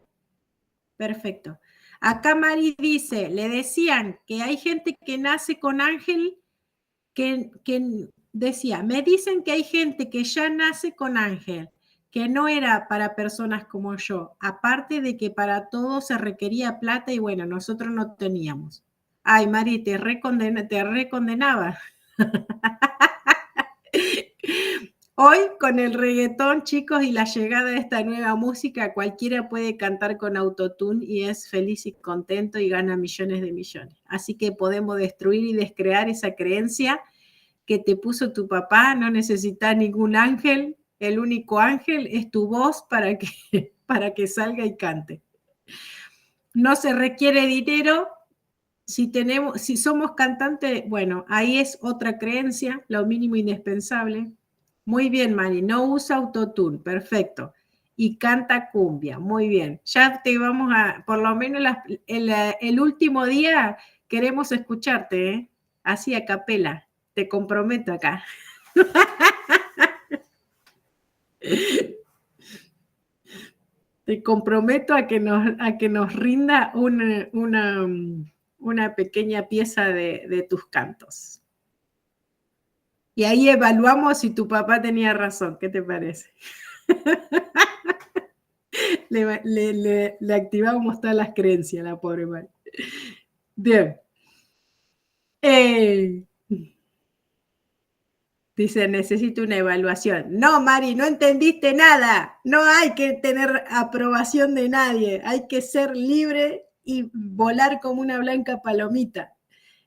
Perfecto. Acá Mari dice, le decían que hay gente que nace con ángel, que decía, me dicen que hay gente que ya nace con ángel, que no era para personas como yo, aparte de que para todos se requería plata y bueno, nosotros no teníamos. Ay, Mari, te recondenaba. Hoy con el reggaetón, chicos, y la llegada de esta nueva música, cualquiera puede cantar con autotune y es feliz y contento y gana millones de millones. Así que podemos destruir y descrear esa creencia que te puso tu papá, no necesitas ningún ángel, el único ángel es tu voz para que salga y cante. No se requiere dinero. Si somos cantantes, bueno, ahí es otra creencia, lo mínimo indispensable. Muy bien, Mari, no usa autotune, perfecto. Y canta cumbia, muy bien. Ya te vamos a, por lo menos el último día queremos escucharte, ¿eh? Así a capela, te comprometo acá. Te comprometo a que nos rinda una pequeña pieza de tus cantos. Y ahí evaluamos si tu papá tenía razón. ¿Qué te parece? Le activamos todas las creencias a la pobre Mari. Bien. Dice, necesito una evaluación. No, Mari, no entendiste nada. No hay que tener aprobación de nadie. Hay que ser libre y volar como una blanca palomita.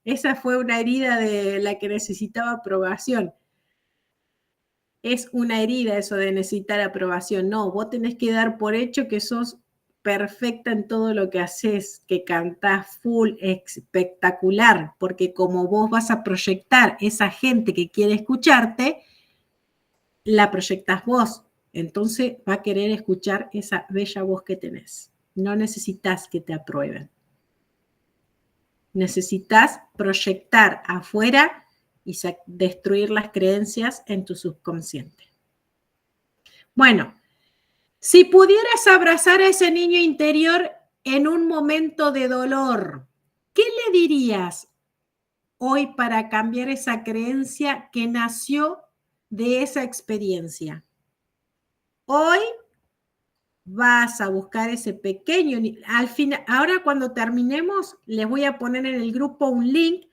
Esa fue una herida de la que necesitaba aprobación. Es una herida eso de necesitar aprobación. No, vos tenés que dar por hecho que sos perfecta en todo lo que haces, que cantás full, espectacular, porque como vos vas a proyectar esa gente que quiere escucharte, la proyectás vos. Entonces va a querer escuchar esa bella voz que tenés. No necesitas que te aprueben. Necesitas proyectar afuera y destruir las creencias en tu subconsciente. Bueno, si pudieras abrazar a ese niño interior en un momento de dolor, ¿qué le dirías? hoy para cambiar esa creencia que nació de esa experiencia? Hoy vas a buscar ese pequeño, al final, ahora cuando terminemos, les voy a poner en el grupo un link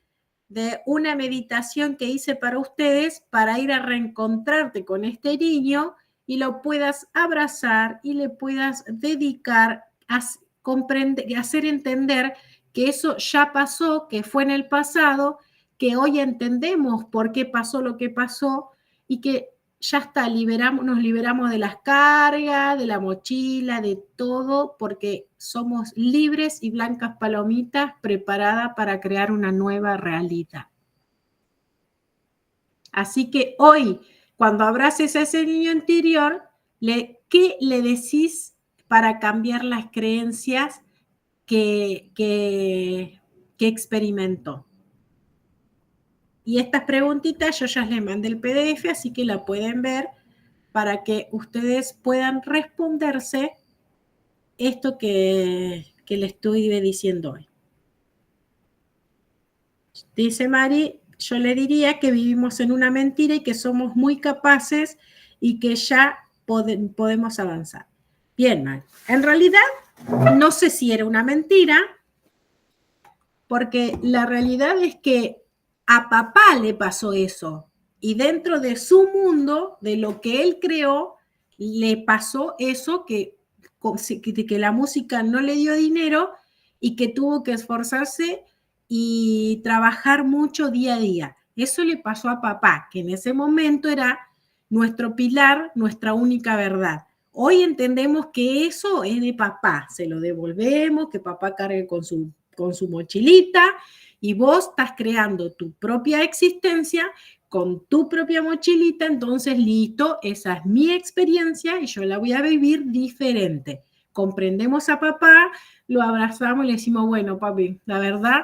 de una meditación que hice para ustedes para ir a reencontrarte con este niño y lo puedas abrazar y le puedas dedicar a comprender, a hacer entender que eso ya pasó, que fue en el pasado, que hoy entendemos por qué pasó lo que pasó y que ya está, nos liberamos de las cargas, de la mochila, de todo, porque somos libres y blancas palomitas preparadas para crear una nueva realidad. Así que hoy, cuando abraces a ese niño interior, ¿qué le decís para cambiar las creencias que experimentó? Y estas preguntitas yo ya les mandé el PDF, así que la pueden ver para que ustedes puedan responderse esto que les estoy diciendo hoy. Dice Mari, yo le diría que vivimos en una mentira y que somos muy capaces y que ya podemos avanzar. Bien, Mari. En realidad, no sé si era una mentira, porque la realidad es que a papá le pasó eso y dentro de su mundo, de lo que él creó, le pasó eso que la música no le dio dinero y que tuvo que esforzarse y trabajar mucho día a día. Eso le pasó a papá, que en ese momento era nuestro pilar, nuestra única verdad. Hoy entendemos que eso es de papá, se lo devolvemos, que papá cargue con su mochilita, y vos estás creando tu propia existencia con tu propia mochilita, entonces listo, esa es mi experiencia y yo la voy a vivir diferente. Comprendemos a papá, lo abrazamos y le decimos, bueno, papi, la verdad,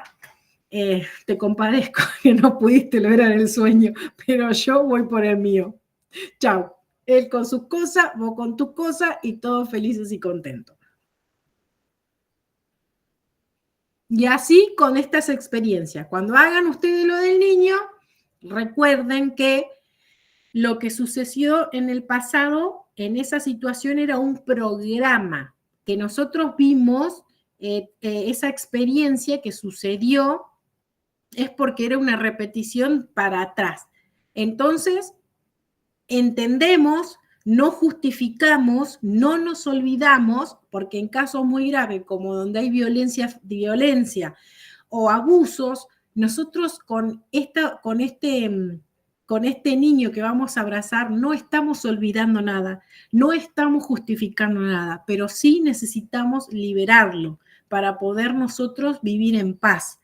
te compadezco que no pudiste lograr el sueño, pero yo voy por el mío. Chao. Él con sus cosas, vos con tus cosas y todos felices y contentos. Y así con estas experiencias. Cuando hagan ustedes lo del niño, recuerden que lo que sucedió en el pasado, en esa situación, era un programa que nosotros vimos, esa experiencia que sucedió es porque era una repetición para atrás. Entonces, entendemos, no justificamos, no nos olvidamos, porque en casos muy graves como donde hay violencia o abusos, nosotros con este niño que vamos a abrazar no estamos olvidando nada, no estamos justificando nada, pero sí necesitamos liberarlo para poder nosotros vivir en paz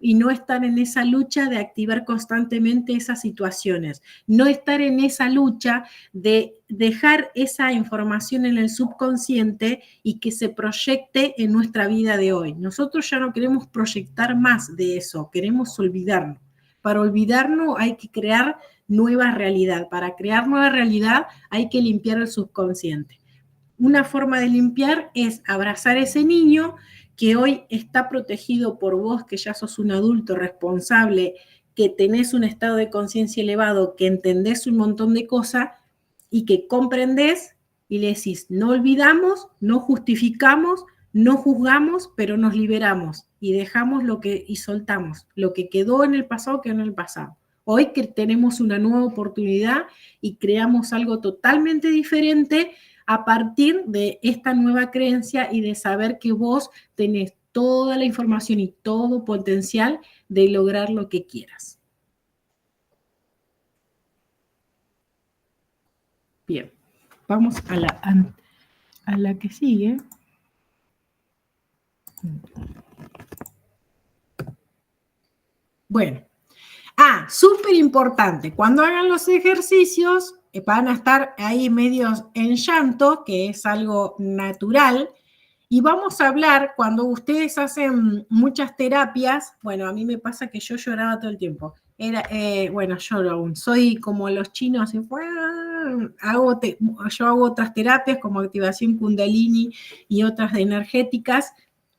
y no estar en esa lucha de activar constantemente esas situaciones, no estar en esa lucha de dejar esa información en el subconsciente y que se proyecte en nuestra vida de hoy. Nosotros ya no queremos proyectar más de eso, queremos olvidarnos. Para olvidarnos hay que crear nueva realidad. Para crear nueva realidad hay que limpiar el subconsciente. Una forma de limpiar es abrazar a ese niño que hoy está protegido por vos, que ya sos un adulto responsable, que tenés un estado de conciencia elevado, que entendés un montón de cosas y que comprendés y le decís, no olvidamos, no justificamos, no juzgamos, pero nos liberamos y dejamos y soltamos. Lo que quedó en el pasado, quedó en el pasado. Hoy que tenemos una nueva oportunidad y creamos algo totalmente diferente a partir de esta nueva creencia y de saber que vos tenés toda la información y todo potencial de lograr lo que quieras. Bien, vamos a la que sigue. Bueno, súper importante, cuando hagan los ejercicios, van a estar ahí medios en llanto, que es algo natural, y vamos a hablar, cuando ustedes hacen muchas terapias, bueno, a mí me pasa que yo lloraba todo el tiempo, lloro aún, soy como los chinos, yo hago otras terapias como activación kundalini y otras energéticas,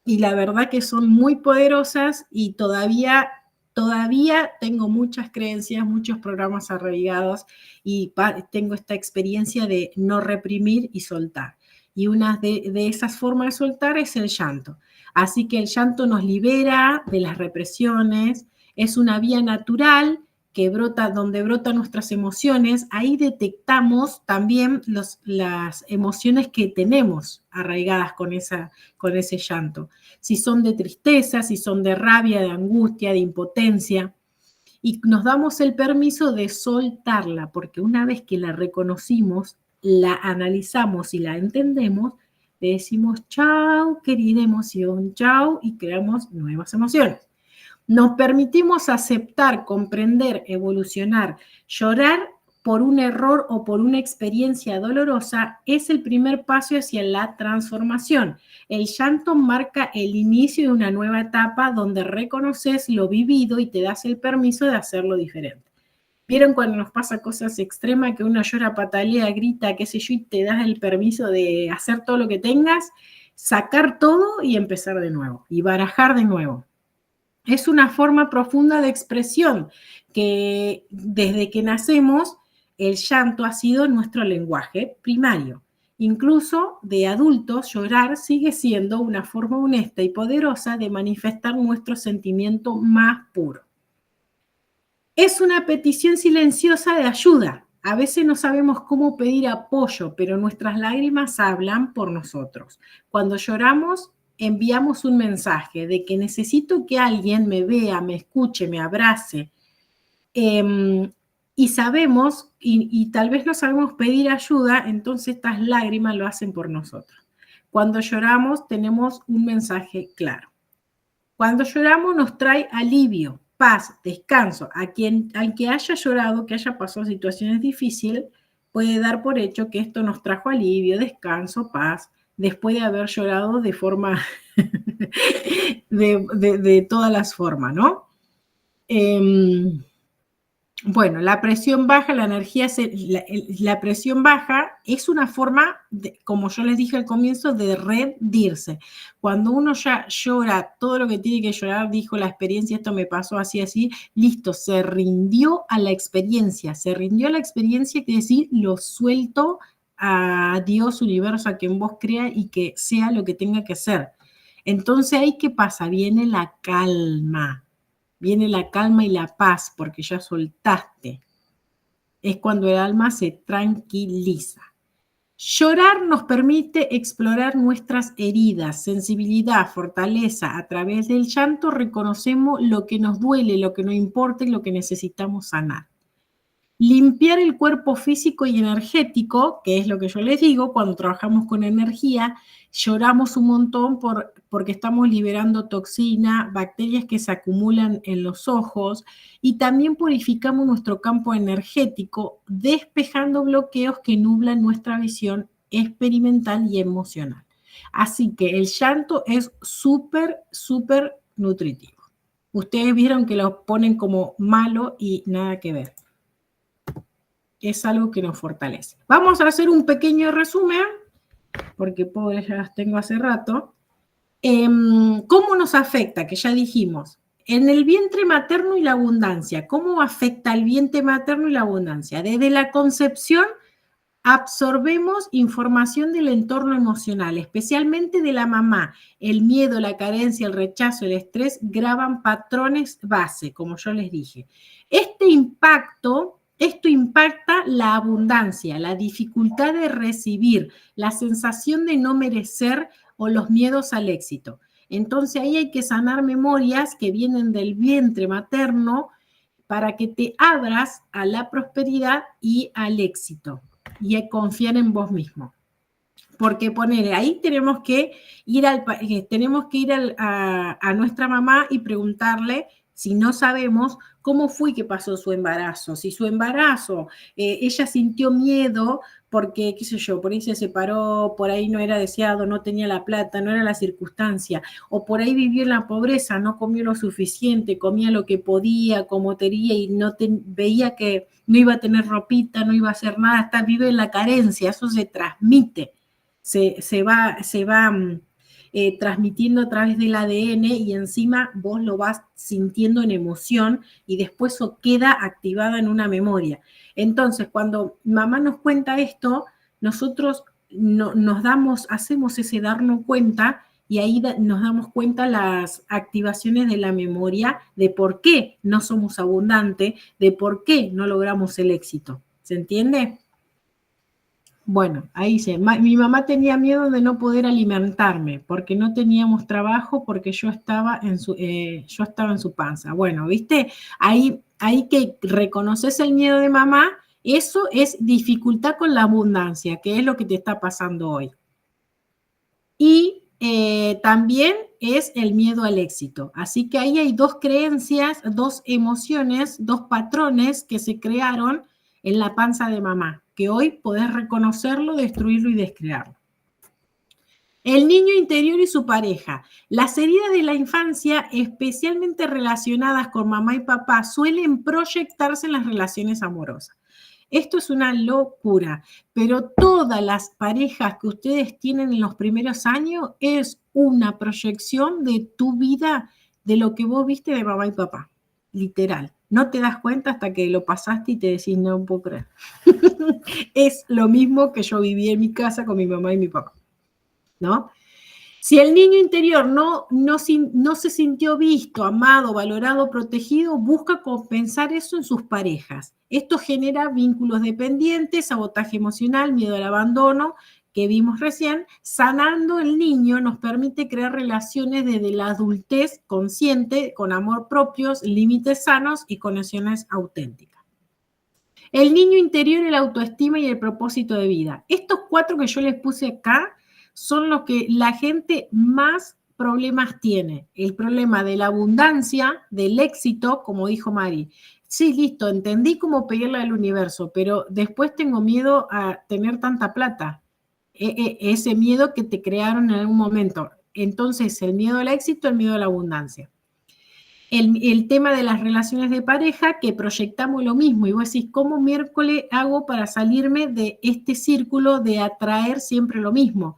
y la verdad que son muy poderosas y todavía Todavía tengo muchas creencias, muchos programas arraigados y tengo esta experiencia de no reprimir y soltar. Y una de esas formas de soltar es el llanto. Así que el llanto nos libera de las represiones, es una vía natural que brota, donde brotan nuestras emociones. Ahí detectamos también las emociones que tenemos arraigadas con ese llanto. Si son de tristeza, si son de rabia, de angustia, de impotencia. Y nos damos el permiso de soltarla, porque una vez que la reconocimos, la analizamos y la entendemos, le decimos chau, querida emoción, chau, y creamos nuevas emociones. Nos permitimos aceptar, comprender, evolucionar, llorar por un error o por una experiencia dolorosa es el primer paso hacia la transformación. El llanto marca el inicio de una nueva etapa donde reconoces lo vivido y te das el permiso de hacerlo diferente. ¿Vieron cuando nos pasa cosas extremas que uno llora, patalea, grita, qué sé yo, y te das el permiso de hacer todo lo que tengas, sacar todo y empezar de nuevo, y barajar de nuevo? Es una forma profunda de expresión que desde que nacemos el llanto ha sido nuestro lenguaje primario. Incluso de adultos llorar sigue siendo una forma honesta y poderosa de manifestar nuestro sentimiento más puro. Es una petición silenciosa de ayuda. A veces no sabemos cómo pedir apoyo, pero nuestras lágrimas hablan por nosotros. Cuando lloramos, enviamos un mensaje de que necesito que alguien me vea, me escuche, me abrace. Y sabemos, y tal vez no sabemos pedir ayuda, entonces estas lágrimas lo hacen por nosotros. Cuando lloramos tenemos un mensaje claro. Cuando lloramos nos trae alivio, paz, descanso. Al que haya llorado, que haya pasado situaciones difíciles, puede dar por hecho que esto nos trajo alivio, descanso, paz, después de haber llorado de forma, de todas las formas, ¿no? Bueno, la presión baja, la energía, la presión baja es una forma, como yo les dije al comienzo, de rendirse. Cuando uno ya llora todo lo que tiene que llorar, dijo la experiencia, esto me pasó así, así, listo, se rindió a la experiencia, quiere decir, lo suelto a Dios, universo, a quien vos crea y que sea lo que tenga que ser. Entonces, ahí, ¿qué pasa? Viene la calma y la paz porque ya soltaste. Es cuando el alma se tranquiliza. Llorar nos permite explorar nuestras heridas, sensibilidad, fortaleza. A través del llanto reconocemos lo que nos duele, lo que nos importa y lo que necesitamos sanar. Limpiar el cuerpo físico y energético, que es lo que yo les digo, cuando trabajamos con energía, lloramos un montón porque estamos liberando toxina, bacterias que se acumulan en los ojos, y también purificamos nuestro campo energético, despejando bloqueos que nublan nuestra visión experimental y emocional. Así que el llanto es súper, súper nutritivo. Ustedes vieron que lo ponen como malo y nada que ver. Es algo que nos fortalece. Vamos a hacer un pequeño resumen, porque pobres ya las tengo hace rato. ¿Cómo nos afecta? Que ya dijimos. En el vientre materno y la abundancia. ¿Cómo afecta el vientre materno y la abundancia? Desde la concepción absorbemos información del entorno emocional, especialmente de la mamá. El miedo, la carencia, el rechazo, el estrés graban patrones base, como yo les dije. Esto impacta la abundancia, la dificultad de recibir, la sensación de no merecer o los miedos al éxito. Entonces ahí hay que sanar memorias que vienen del vientre materno para que te abras a la prosperidad y al éxito y a confiar en vos mismo. Porque ahí tenemos que ir a nuestra mamá y preguntarle, si no sabemos, cómo fue que pasó su embarazo. Si su embarazo, ella sintió miedo porque, qué sé yo, por ahí se separó, por ahí no era deseado, no tenía la plata, no era la circunstancia, o por ahí vivió en la pobreza, no comió lo suficiente, comía lo que podía, como quería, y veía que no iba a tener ropita, no iba a hacer nada, vive en la carencia, eso se transmite, se va transmitiendo a través del ADN y encima vos lo vas sintiendo en emoción y después eso queda activada en una memoria. Entonces, cuando mamá nos cuenta esto, nosotros hacemos ese darnos cuenta y ahí nos damos cuenta las activaciones de la memoria de por qué no somos abundantes, de por qué no logramos el éxito. ¿Se entiende? Bueno, ahí dice, mi mamá tenía miedo de no poder alimentarme porque no teníamos trabajo porque yo estaba en su panza. Bueno, ¿viste? Ahí que reconoces el miedo de mamá, eso es dificultad con la abundancia, que es lo que te está pasando hoy. Y también es el miedo al éxito. Así que ahí hay dos creencias, dos emociones, dos patrones que se crearon en la panza de mamá, que hoy podés reconocerlo, destruirlo y descrearlo. El niño interior y su pareja. Las heridas de la infancia, especialmente relacionadas con mamá y papá, suelen proyectarse en las relaciones amorosas. Esto es una locura, pero todas las parejas que ustedes tienen en los primeros años es una proyección de tu vida, de lo que vos viste de mamá y papá, literal. No te das cuenta hasta que lo pasaste y te decís, no puedo creer. Es lo mismo que yo viví en mi casa con mi mamá y mi papá, ¿no? Si el niño interior no se sintió visto, amado, valorado, protegido, busca compensar eso en sus parejas. Esto genera vínculos dependientes, sabotaje emocional, miedo al abandono, que vimos recién. Sanando el niño nos permite crear relaciones desde la adultez consciente, con amor propios, límites sanos y conexiones auténticas. El niño interior, el autoestima y el propósito de vida. Estos 4 que yo les puse acá son los que la gente más problemas tiene. El problema de la abundancia, del éxito, como dijo Mari. Sí, listo, entendí cómo pedirle al universo, pero después tengo miedo a tener tanta plata. Ese miedo que te crearon en algún momento. Entonces, el miedo al éxito, el miedo a la abundancia. El tema de las relaciones de pareja, que proyectamos lo mismo, y vos decís, ¿cómo miércoles hago para salirme de este círculo de atraer siempre lo mismo?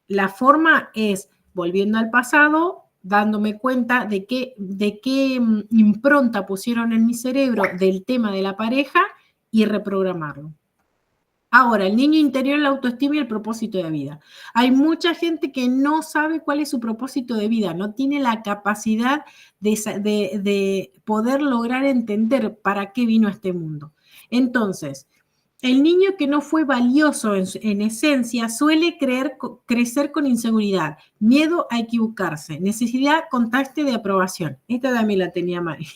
La forma es volviendo al pasado, dándome cuenta de qué impronta pusieron en mi cerebro del tema de la pareja y reprogramarlo. Ahora, el niño interior, la autoestima y el propósito de vida. Hay mucha gente que no sabe cuál es su propósito de vida, no tiene la capacidad de poder lograr entender para qué vino a este mundo. Entonces, el niño que no fue valioso en esencia suele crecer con inseguridad, miedo a equivocarse, necesidad constante de aprobación. Esta también la tenía Mari.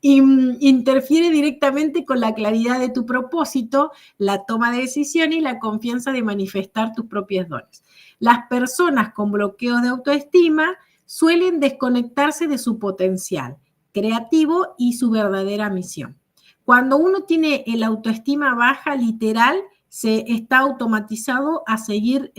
Interfiere directamente con la claridad de tu propósito, la toma de decisión y la confianza de manifestar tus propios dones. Las personas con bloqueos de autoestima suelen desconectarse de su potencial creativo y su verdadera misión. Cuando uno tiene el autoestima baja, literal, se está automatizado a seguir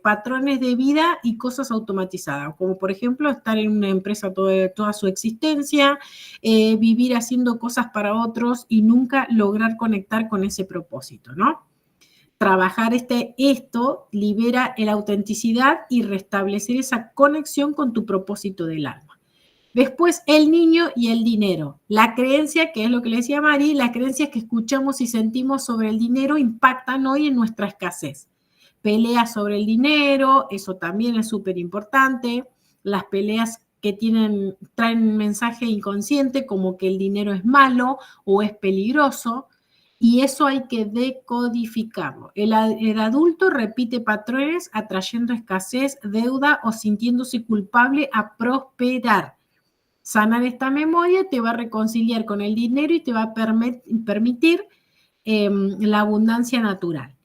patrones de vida y cosas automatizadas, como por ejemplo estar en una empresa toda su existencia, vivir haciendo cosas para otros y nunca lograr conectar con ese propósito, ¿no? Trabajar esto libera la autenticidad y restablecer esa conexión con tu propósito del alma. Después, el niño y el dinero. La creencia, que es lo que le decía Mari, las creencias que escuchamos y sentimos sobre el dinero impactan hoy en nuestra escasez. Peleas sobre el dinero, eso también es súper importante. Las peleas que traen un mensaje inconsciente como que el dinero es malo o es peligroso, y eso hay que decodificarlo. El adulto repite patrones atrayendo escasez, deuda o sintiéndose culpable a prosperar. Sanar esta memoria te va a reconciliar con el dinero y te va a permitir la abundancia natural.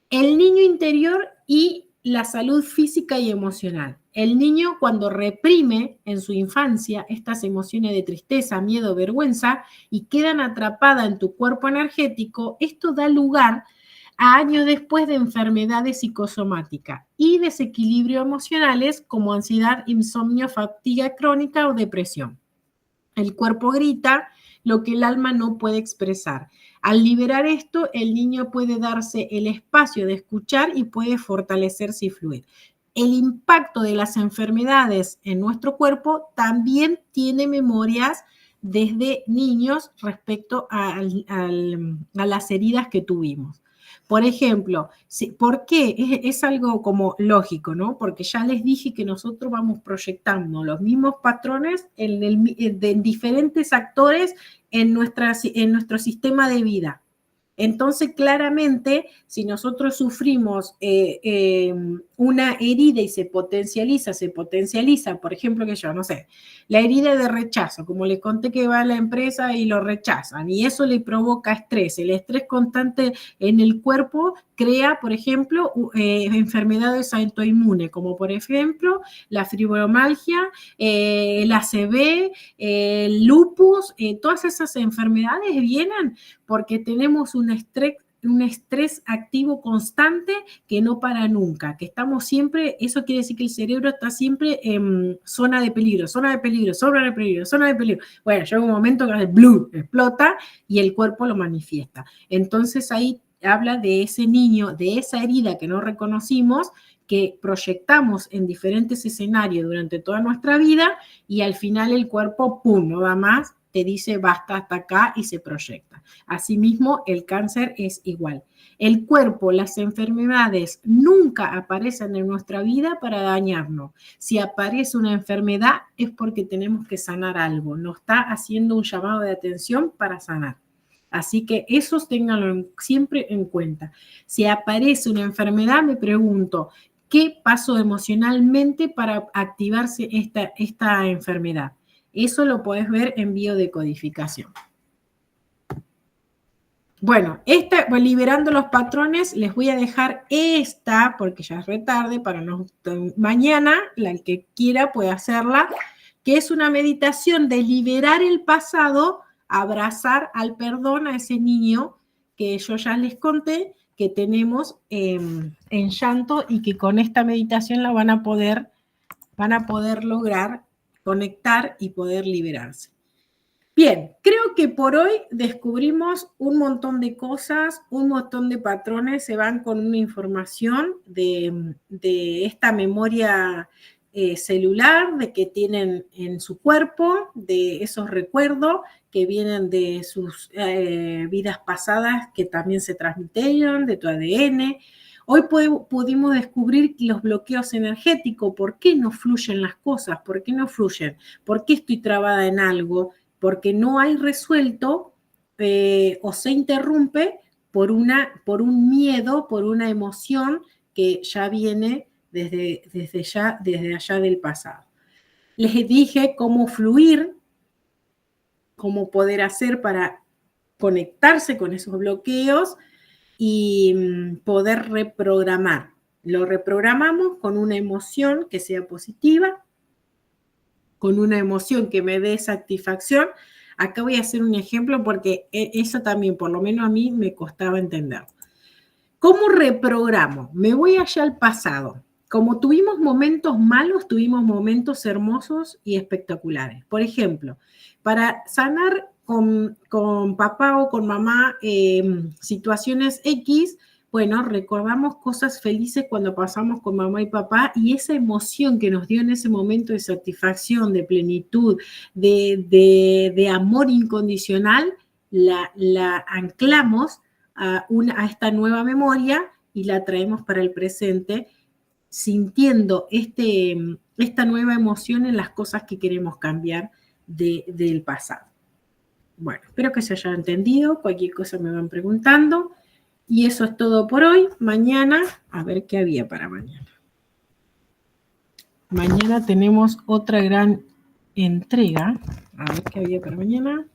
El niño interior y la salud física y emocional. El niño, cuando reprime en su infancia estas emociones de tristeza, miedo, vergüenza y quedan atrapadas en tu cuerpo energético, esto da lugar a años después de enfermedades psicosomáticas y desequilibrios emocionales como ansiedad, insomnio, fatiga crónica o depresión. El cuerpo grita lo que el alma no puede expresar. Al liberar esto, el niño puede darse el espacio de escuchar y puede fortalecerse y fluir. El impacto de las enfermedades en nuestro cuerpo también tiene memorias desde niños respecto a las heridas que tuvimos. Por ejemplo, ¿por qué? Es algo como lógico, ¿no? Porque ya les dije que nosotros vamos proyectando los mismos patrones de diferentes actores en nuestro sistema de vida. Entonces, claramente, si nosotros sufrimos una herida y se potencializa, por ejemplo, que yo, no sé, la herida de rechazo, como les conté que va a la empresa y lo rechazan, y eso le provoca estrés. El estrés constante en el cuerpo crea, por ejemplo, enfermedades autoinmunes, como por ejemplo la fibromialgia, el ACV, el lupus, todas esas enfermedades vienen porque tenemos un estrés activo constante que no para nunca, que estamos siempre, eso quiere decir que el cerebro está siempre en zona de peligro, zona de peligro, zona de peligro, zona de peligro. Bueno, llega un momento que el blue explota y el cuerpo lo manifiesta. Entonces ahí habla de ese niño, de esa herida que no reconocimos, que proyectamos en diferentes escenarios durante toda nuestra vida y al final el cuerpo, ¡pum!, no da más, te dice basta hasta acá y se proyecta. Asimismo, el cáncer es igual. El cuerpo, las enfermedades nunca aparecen en nuestra vida para dañarnos. Si aparece una enfermedad es porque tenemos que sanar algo. Nos está haciendo un llamado de atención para sanar. Así que esos ténganlo siempre en cuenta. Si aparece una enfermedad, me pregunto, ¿qué pasó emocionalmente para activarse esta enfermedad? Eso lo podés ver en biodecodificación. Bueno, liberando los patrones, les voy a dejar esta, porque ya es retarde, para no, mañana, el que quiera puede hacerla, que es una meditación de liberar el pasado, abrazar al perdón a ese niño que yo ya les conté, que tenemos en llanto y que con esta meditación la van a poder lograr conectar y poder liberarse. Bien, creo que por hoy descubrimos un montón de cosas, un montón de patrones, se van con una información de esta memoria celular de que tienen en su cuerpo, de esos recuerdos que vienen de sus vidas pasadas que también se transmitieron, de tu ADN. Hoy pudimos descubrir los bloqueos energéticos, por qué no fluyen las cosas, por qué no fluyen, por qué estoy trabada en algo, porque no hay resuelto o se interrumpe por un miedo, por una emoción que ya viene desde allá del pasado. Les dije cómo fluir, cómo poder hacer para conectarse con esos bloqueos y poder reprogramar. Lo reprogramamos con una emoción que sea positiva, con una emoción que me dé satisfacción. Acá voy a hacer un ejemplo porque eso también, por lo menos a mí, me costaba entender. ¿Cómo reprogramo? Me voy allá al pasado. Como tuvimos momentos malos, tuvimos momentos hermosos y espectaculares. Por ejemplo, para sanar con papá o con mamá situaciones X, bueno, recordamos cosas felices cuando pasamos con mamá y papá y esa emoción que nos dio en ese momento de satisfacción, de plenitud, de amor incondicional, la anclamos a esta nueva memoria y la traemos para el presente, sintiendo esta nueva emoción en las cosas que queremos cambiar del pasado. Bueno, espero que se haya entendido. Cualquier cosa me van preguntando. Y eso es todo por hoy. Mañana, a ver qué había para mañana. Mañana tenemos otra gran entrega. A ver qué había para mañana.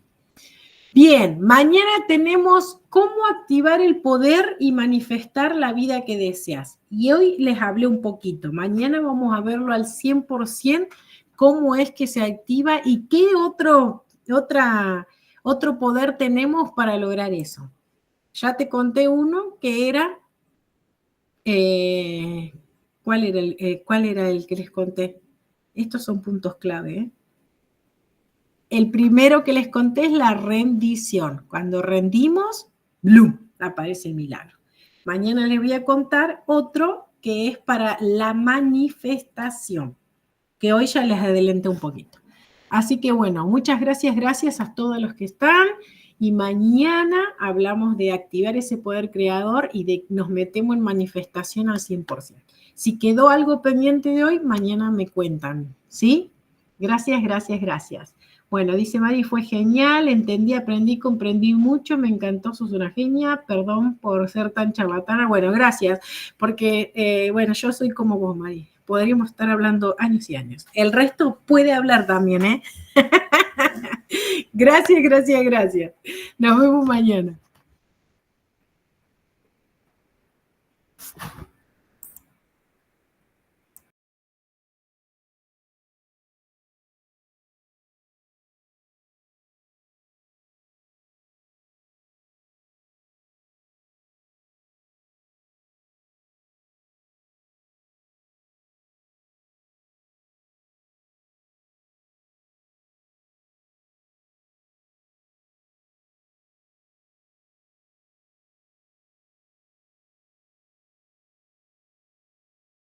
Bien, mañana tenemos cómo activar el poder y manifestar la vida que deseas. Y hoy les hablé un poquito. Mañana vamos a verlo al 100%, cómo es que se activa y qué otro poder tenemos para lograr eso. Ya te conté uno que era, ¿cuál era el que les conté? Estos son puntos clave, El primero que les conté es la rendición. Cuando rendimos, ¡blum!, aparece el milagro. Mañana les voy a contar otro que es para la manifestación, que hoy ya les adelanté un poquito. Así que bueno, muchas gracias a todos los que están. Y mañana hablamos de activar ese poder creador y nos metemos en manifestación al 100%. Si quedó algo pendiente de hoy, mañana me cuentan, ¿sí? Gracias. Bueno, dice Mari, fue genial, entendí, aprendí, comprendí mucho, me encantó, sos una genia, perdón por ser tan charlatana. Bueno, gracias, porque, bueno, yo soy como vos, Mari. Podríamos estar hablando años y años. El resto puede hablar también, ¿eh? Gracias. Nos vemos mañana.